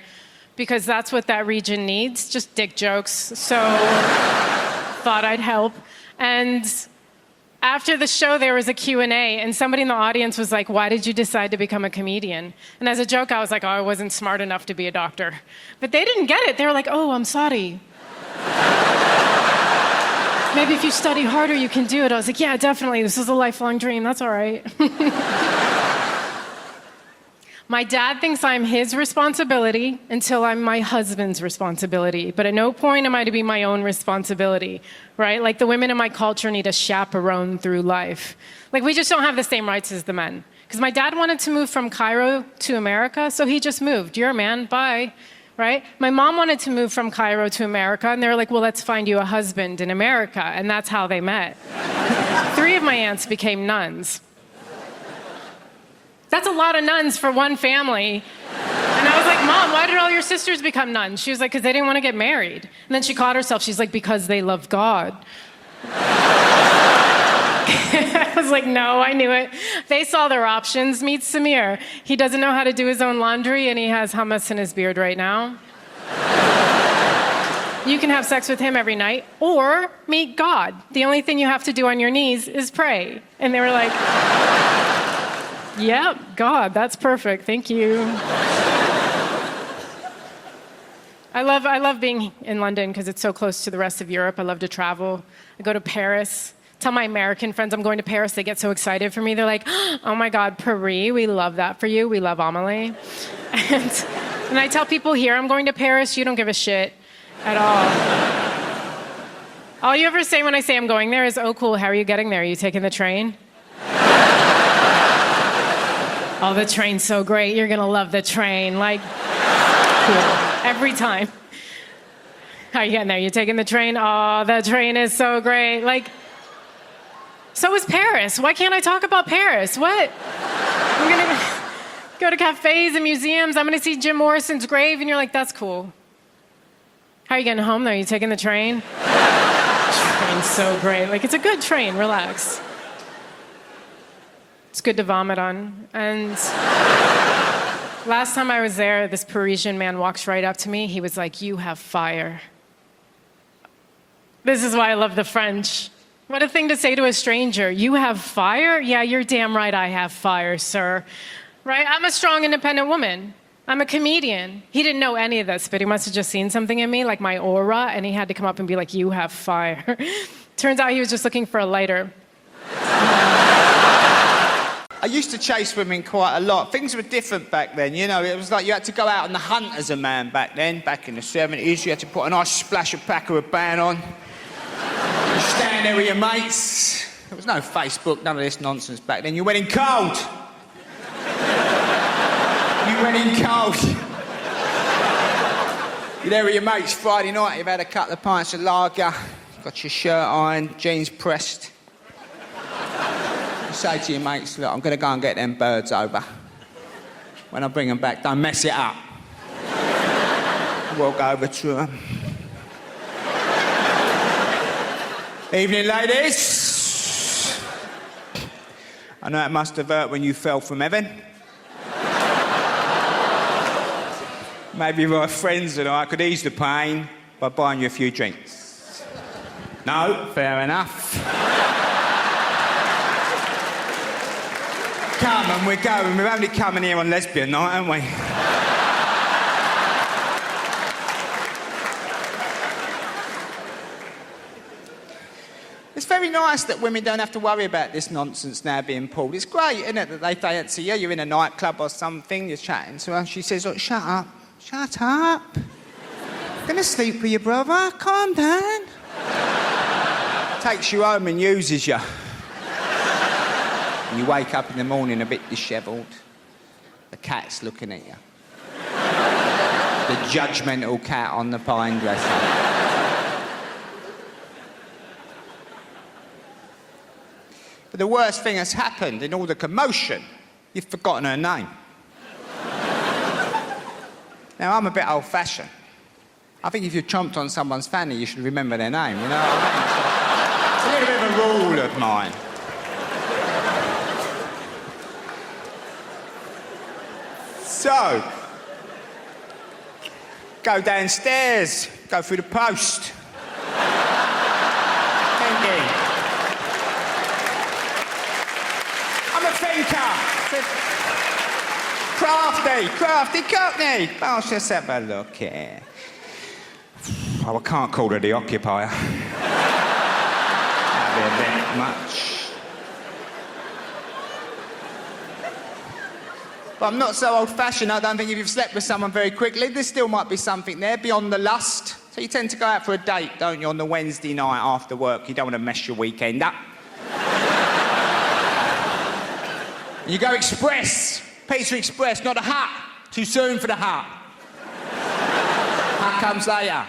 because that's what that region needs, just dick jokes. So thought I'd help. And after the show, there was a Q&A, and somebody in the audience was like, why did you decide to become a comedian? And as a joke, I was like, oh, I wasn't smart enough to be a doctor. But they didn't get it. They were like, oh, I'm sorry. Maybe if you study harder, you can do it. I was like, yeah, definitely. This is a lifelong dream. That's all right. My dad thinks I'm his responsibility until I'm my husband's responsibility. But at no point am I to be my own responsibility, right? Like, the women in my culture need a chaperone through life. Like, we just don't have the same rights as the men. Because my dad wanted to move from Cairo to America, so he just moved. You're a man, bye. Right? My mom wanted to move from Cairo to America, and they were like, well, let's find you a husband in America. And that's how they met. 3 of my aunts became nuns. That's a lot of nuns for one family. And I was like, Mom, why did all your sisters become nuns? She was like, because they didn't want to get married. And then she caught herself. She's like, because they love God. I was like, no, I knew it. They saw their options. Meet Samir. He doesn't know how to do his own laundry, and he has hummus in his beard right now. You can have sex with him every night, or meet God. The only thing you have to do on your knees is pray. And they were like, yep, God, that's perfect. Thank you. I love being in London because it's so close to the rest of Europe. I love to travel. I go to Paris. Tell my American friends I'm going to Paris. They get so excited for me. They're like, oh my God, Paris, we love that for you. We love Amelie. And I tell people here I'm going to Paris. You don't give a shit at all. All you ever say when I say I'm going there is, oh, cool, how are you getting there? Are you taking the train? Oh, the train's so great. You're going to love the train. Like, cool. Every time. How you getting there? You taking the train? Oh, the train is so great. Like, so is Paris. Why can't I talk about Paris? What? I'm gonna go to cafes and museums. I'm gonna see Jim Morrison's grave, and you're like, that's cool. How are you getting home, though? You taking the train? Train's so great. Like, it's a good train. Relax. It's good to vomit on. And last time I was there, this Parisian man walks right up to me. He was like, you have fire. This is why I love the French. What a thing to say to a stranger. You have fire? Yeah, you're damn right I have fire, sir. Right? I'm a strong, independent woman. I'm a comedian. He didn't know any of this, but he must have just seen something in me, like my aura, and he had to come up and be like, you have fire. Turns out he was just looking for a lighter. I used to chase women quite a lot. Things were different back then, you know. It was like you had to go out on the hunt as a man back then. Back in the 70s, you had to put a nice splash of Paco Rabanne on. You stand there with your mates. There was no Facebook, none of this nonsense back then. You went in cold. You went in cold. You're there with your mates Friday night, you've had a couple of pints of lager, got your shirt ironed, jeans pressed. You say to your mates, look, I'm going to go and get them birds over. When I bring them back, don't mess it up. Walk over to them. Evening, ladies. I know it must have hurt when you fell from heaven. Maybe my friends and I could ease the pain by buying you a few drinks. No, fair enough. Come and we're going. We're only coming here on lesbian night, aren't we? It's very nice that women don't have to worry about this nonsense now being pulled. It's great, isn't it, that they fancy you. You're in a nightclub or something, you're chatting to her. She says, look, shut up. Shut up. I'm going to sleep with your brother. Calm down. Takes you home and uses you. And you wake up in the morning a bit dishevelled. The cat's looking at you. The judgmental cat on the pine dresser. But the worst thing has happened in all the commotion. You've forgotten her name. Now, I'm a bit old-fashioned. I think if you chomped on someone's fanny, you should remember their name, you know what I mean? It's a little bit of a rule of mine. So, go downstairs, go through the post. Thinking. I'm a thinker. Crafty cockney. Oh, let's just have a look here. Oh, I can't call her the occupier. That'd be a bit much. But I'm not so old-fashioned. I don't think if you've slept with someone very quickly, there still might be something there beyond the lust. So you tend to go out for a date, don't you, on the Wednesday night after work. You don't want to mess your weekend up. You go express. Pizza Express, not a hut. Too soon for the hut. Hut comes later.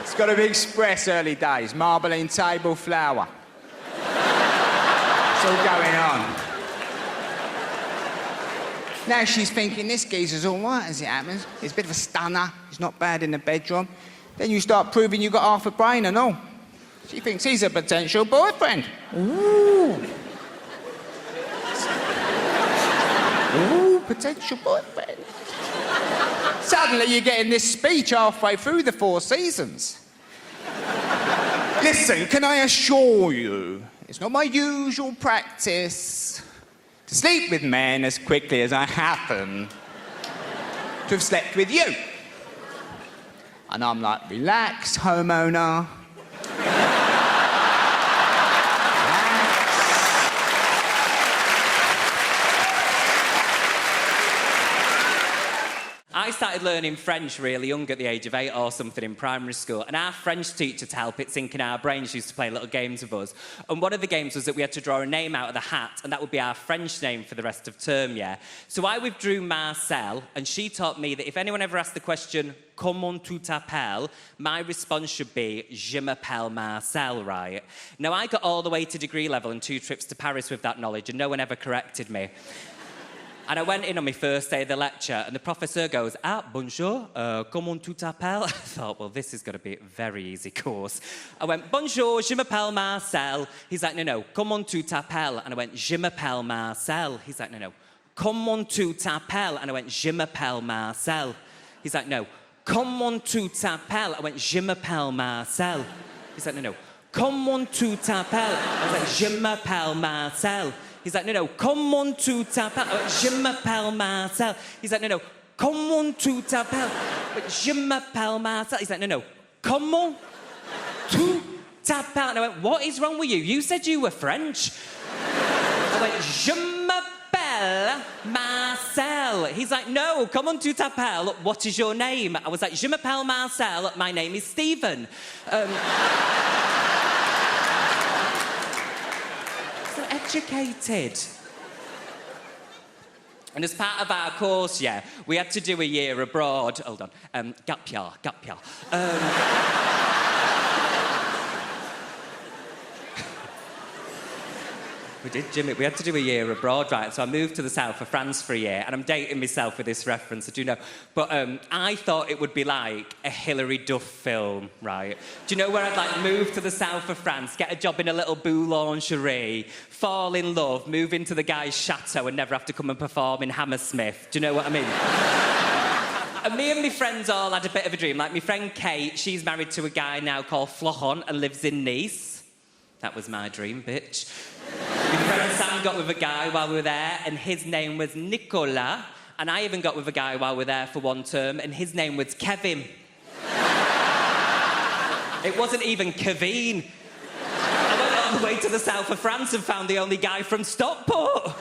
It's got to be express early days. Marbling table, flour. It's all going on. Now she's thinking, this geezer's all right as it happens. He's a bit of a stunner. He's not bad in the bedroom. Then you start proving you've got half a brain and all. She thinks he's a potential boyfriend. Ooh. Ooh, potential boyfriend. Suddenly you're getting this speech halfway through the 4 seasons. Listen, can I assure you, it's not my usual practice to sleep with men as quickly as I happen to have slept with you. And I'm like, relax, homeowner. I started learning French really young at the age of 8 or something in primary school, and our French teacher, to help it sink in our brains, used to play little games with us. And one of the games was that we had to draw a name out of the hat, and that would be our French name for the rest of term, yeah? So I withdrew Marcel, and she taught me that if anyone ever asked the question, comment tu t'appelles, my response should be, je m'appelle Marcel, right? Now, I got all the way to degree level and 2 trips to Paris with that knowledge, and no one ever corrected me. And I went in on my first day of the lecture, and the professor goes, bonjour, comment tu t'appelles? I thought, well, this is going to be a very easy course. I went, bonjour, je m'appelle Marcel. He's like, no, comment tu t'appelles? And I went, je m'appelle Marcel. He's like, no, comment tu t'appelles? And I went, je m'appelle Marcel. He's like, no, comment tu t'appelles? I went, je m'appelle Marcel. He's like, no, comment tu t'appelles? I was like, je m'appelle Marcel. He's like, no, comment tu t'appelles? Je m'appelle Marcel. He's like, no, comment tu t'appelles? Je m'appelle Marcel. He's like, no, comment tu t'appelles? And I went, what is wrong with you? You said you were French. I went, je m'appelle Marcel. He's like, no, comment tu t'appelles? What is your name? I was like, je m'appelle Marcel. My name is Stephen. Educated. And as part of our course, yeah, we had to do a year abroad. Hold on. Gap year. We did, Jimmy. We had to do a year abroad, right? So I moved to the south of France for a year, and I'm dating myself with this reference, I do know. But I thought it would be like a Hilary Duff film, right? Do you know where I'd like move to the south of France, get a job in a little boulangerie, fall in love, move into the guy's chateau, and never have to come and perform in Hammersmith? Do you know what I mean? And me and my friends all had a bit of a dream. Like my friend Kate, she's married to a guy now called Florent and lives in Nice. That was my dream, bitch. My friend Sam got with a guy while we were there, and his name was Nicolas. And I even got with a guy while we were there for 1 term, and his name was Kevin. It wasn't even Kevin. I went all the way to the south of France and found the only guy from Stockport.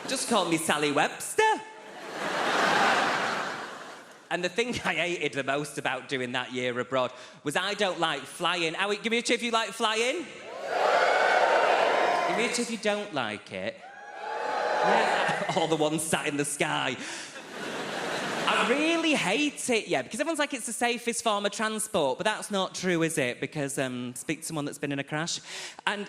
Just called me Sally Webster. And the thing I hated the most about doing that year abroad was I don't like flying. Howie, give me a cheer if you like flying. Give me a cheer if you don't like it. Yeah, all the ones sat in the sky. I really hate it, yeah, because everyone's like it's the safest form of transport, but that's not true, is it? Because speak to someone that's been in a crash. And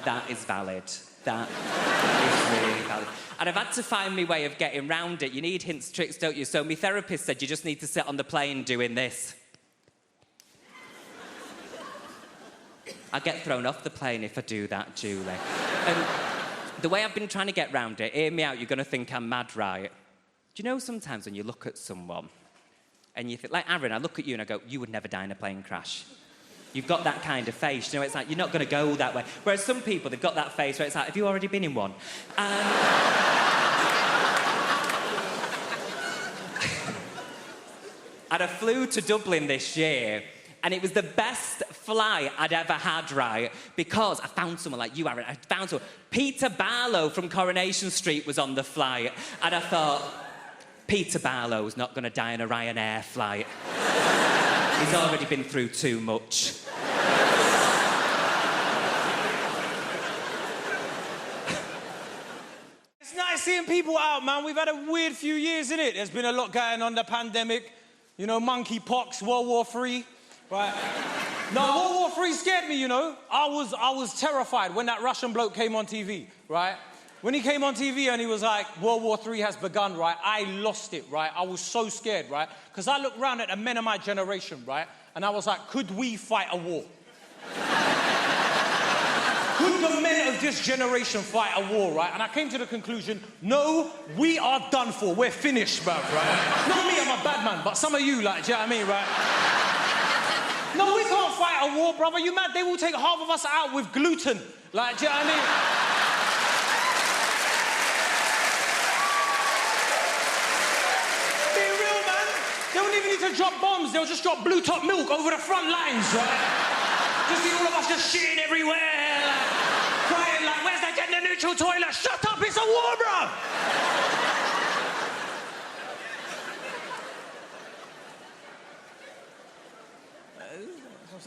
that is valid. That is really valid. And I've had to find my way of getting round it. You need hints, tricks, don't you? So my therapist said you just need to sit on the plane doing this. I get thrown off the plane if I do that, Julie. The way I've been trying to get round it, hear me out, you're going to think I'm mad, right? Do you know sometimes when you look at someone and you think, like Aaron, I look at you and I go, you would never die in a plane crash. You've got that kind of face, you know, it's like, you're not going to go that way. Whereas some people, they've got that face where it's like, have you already been in one? And I flew to Dublin this year, and it was the best flight I'd ever had, right? Because I found someone like you, Aaron. I found someone. Peter Barlow from Coronation Street was on the flight, and I thought, Peter Barlow's not going to die on a Ryanair flight. He's already been through too much. It's nice seeing people out, man. We've had a weird few years, innit? There's been a lot going on, the pandemic. You know, monkeypox, World War III, right? No, World War III scared me, you know. I was terrified when that Russian bloke came on TV, right? When he came on TV and he was like, World War III has begun, right? I lost it, right? I was so scared, right? Because I looked around at the men of my generation, right? And I was like, could we fight a war? Could the men of this generation fight a war, right? And I came to the conclusion, no, we are done for. We're finished, bruv, right? Not me, I'm a bad man, but some of you, like, do you know what I mean, right? No, we can't fight a war, brother. You mad? They will take half of us out with gluten. Like, do you know what I mean? They don't even need to drop bombs. They'll just drop blue top milk over the front lines, right? Just see all of us just shitting everywhere, like, crying like, where's the gender neutral presidential toilet. Shut up, it's a war, bro.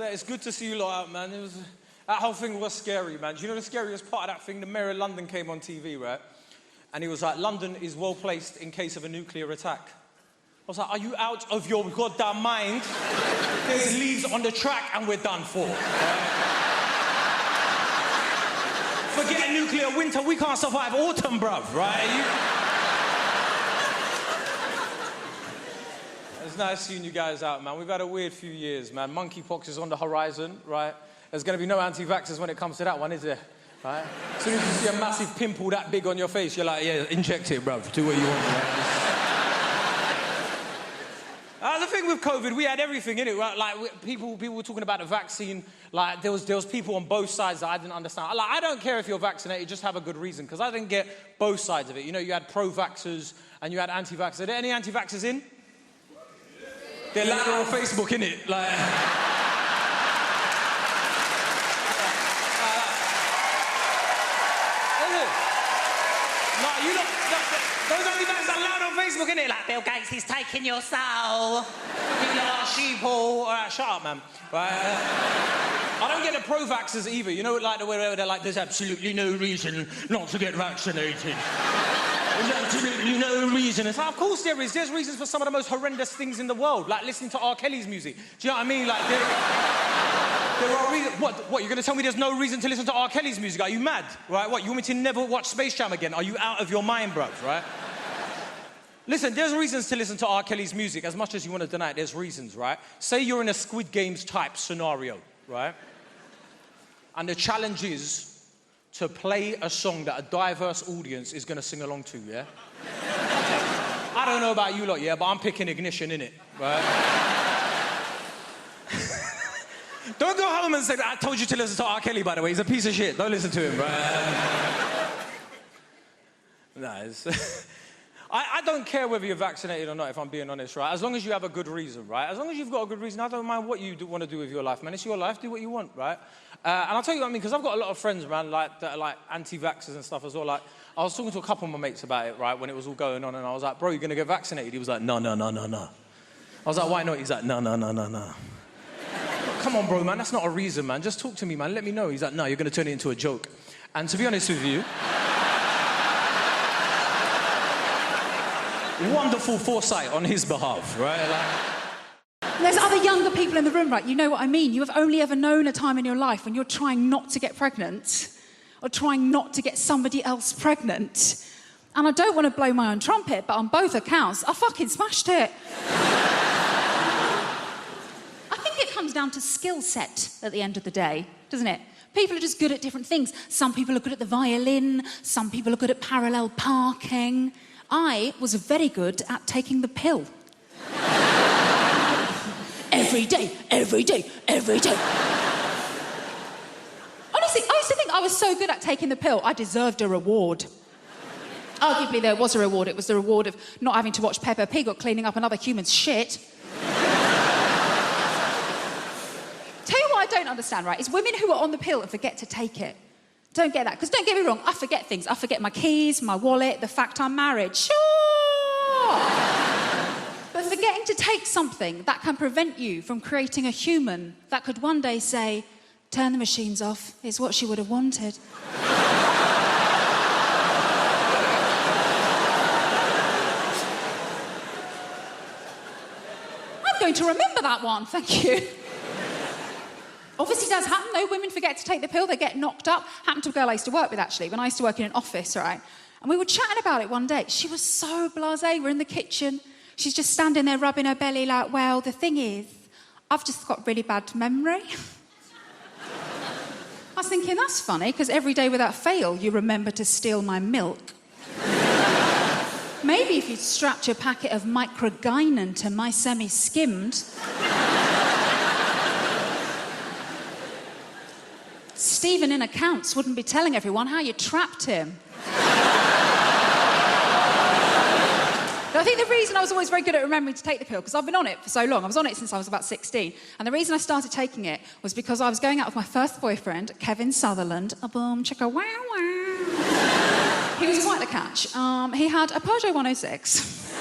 It's good to see you lot out, man. That whole thing was scary, man. Do you know the scariest part of that thing? The mayor of London came on TV, right? And he was like, London is well placed in case of a nuclear attack. I was like, are you out of your goddamn mind? There's leaves on the track and we're done for. Right? Forget a nuclear winter, we can't survive autumn, bruv, right? It's nice seeing you guys out, man. We've had a weird few years, man. Monkeypox is on the horizon, right? There's going to be no anti-vaxxers when it comes to that one, is there? Right? As soon as you see a massive pimple that big on your face, you're like, yeah, inject it, bruv. Do what you want, right? The thing with COVID, we had everything in it, right? Like, people were talking about the vaccine. Like, there was people on both sides that I didn't understand. Like, I don't care if you're vaccinated, just have a good reason, because I didn't get both sides of it. You know, you had pro-vaxxers and you had anti-vaxxers. Are there any anti-vaxxers in? They're louder on Facebook, innit? Like... you look, those anti-vaxxers are loud on Facebook, innit? Like, Bill Gates, he's taking your soul. You know, sheeple. All right, shut up, man. Right? I don't get the pro-vaxxers either. You know, like, where they're like, there's absolutely no reason not to get vaccinated. There's absolutely no reason. It's like, of course there is. There's reasons for some of the most horrendous things in the world, like listening to R. Kelly's music. Do you know what I mean? Like, there are reasons. What, you're going to tell me there's no reason to listen to R. Kelly's music? Are you mad? Right? What, you want me to never watch Space Jam again? Are you out of your mind, bruv? Right? Listen, there's reasons to listen to R. Kelly's music. As much as you want to deny it, there's reasons, right? Say you're in a Squid Games type scenario, right? And the challenge is to play a song that a diverse audience is going to sing along to, yeah? I don't know about you lot, yeah, but I'm picking Ignition, innit? Right? Don't go home and say, I told you to listen to R. Kelly, by the way. He's a piece of shit. Don't listen to him, right? Nice. I don't care whether you're vaccinated or not, if I'm being honest, right? As long as you have a good reason, right? As long as you've got a good reason, I don't mind what you want to do with your life, man. It's your life. Do what you want, right? And I'll tell you what I mean, because I've got a lot of friends, man, like, that are, like, anti-vaxxers and stuff as well. Like, I was talking to a couple of my mates about it, right, when it was all going on, and I was like, bro, you're going to get vaccinated? He was like, no. I was like, why not? He's like, no. Come on, bro, man, that's not a reason, man. Just talk to me, man. Let me know. He's like, no, you're going to turn it into a joke. And to be honest with you... wonderful foresight on his behalf, right? Like... There's other younger people in the room, right? You know what I mean. You have only ever known a time in your life when you're trying not to get pregnant or trying not to get somebody else pregnant. And I don't want to blow my own trumpet, but on both accounts, I fucking smashed it. I think it comes down to skill set at the end of the day, doesn't it? People are just good at different things. Some people are good at the violin. Some people are good at parallel parking. I was very good at taking the pill. Every day. Honestly, I used to think I was so good at taking the pill, I deserved a reward. Arguably, there was a reward. It was the reward of not having to watch Peppa Pig or cleaning up another human's shit. Tell you what I don't understand, right, is women who are on the pill and forget to take it. Don't get that, because don't get me wrong, I forget things. I forget my keys, my wallet, the fact I'm married. Sure! But forgetting to take something that can prevent you from creating a human that could one day say, turn the machines off, is what she would have wanted. I'm going to remember that one, thank you. Obviously does happen, though. Women forget to take the pill, they get knocked up. Happened to a girl I used to work with, actually, when I used to work in an office, right? And we were chatting about it one day. She was so blasé. We're in the kitchen. She's just standing there rubbing her belly like, well, the thing is, I've just got really bad memory. I was thinking, that's funny, because every day without fail, you remember to steal my milk. Maybe if you'd strapped your packet of microgynon to my semi-skimmed... Stephen in accounts wouldn't be telling everyone how you trapped him. I think the reason I was always very good at remembering to take the pill, because I've been on it for so long. I was on it since I was about 16. And the reason I started taking it was because I was going out with my first boyfriend, Kevin Sutherland. A boom, chicka, wow, wow. He was quite the catch. He had a Peugeot 106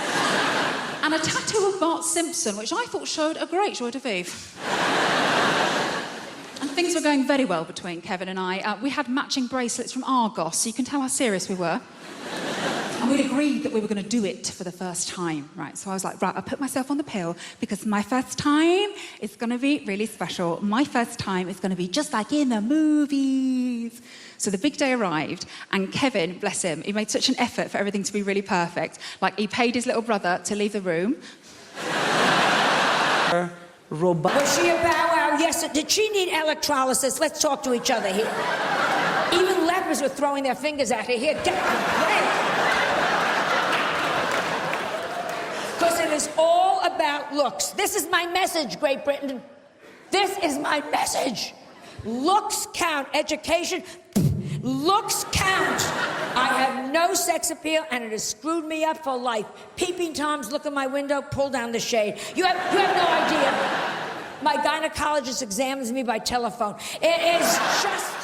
and a tattoo of Bart Simpson, which I thought showed a great joie de vivre. And things were going very well between Kevin and I. We had matching bracelets from Argos, so you can tell how serious we were. And we'd agreed that we were going to do it for the first time, right? So I was like, right, I put myself on the pill because my first time is going to be really special. My first time is going to be just like in the movies. So the big day arrived, and Kevin, bless him, he made such an effort for everything to be really perfect. Like, he paid his little brother to leave the room. Was she a bow wow? Yes. Did she need electrolysis? Let's talk to each other here. Even lepers were throwing their fingers at her. Here, get because it is all about looks. This is my message, Great Britain. This is my message. Looks count. Education, looks count. I have no sex appeal, and it has screwed me up for life. Peeping Toms look in my window, pull down the shade. You have no idea. My gynecologist examines me by telephone. It is just...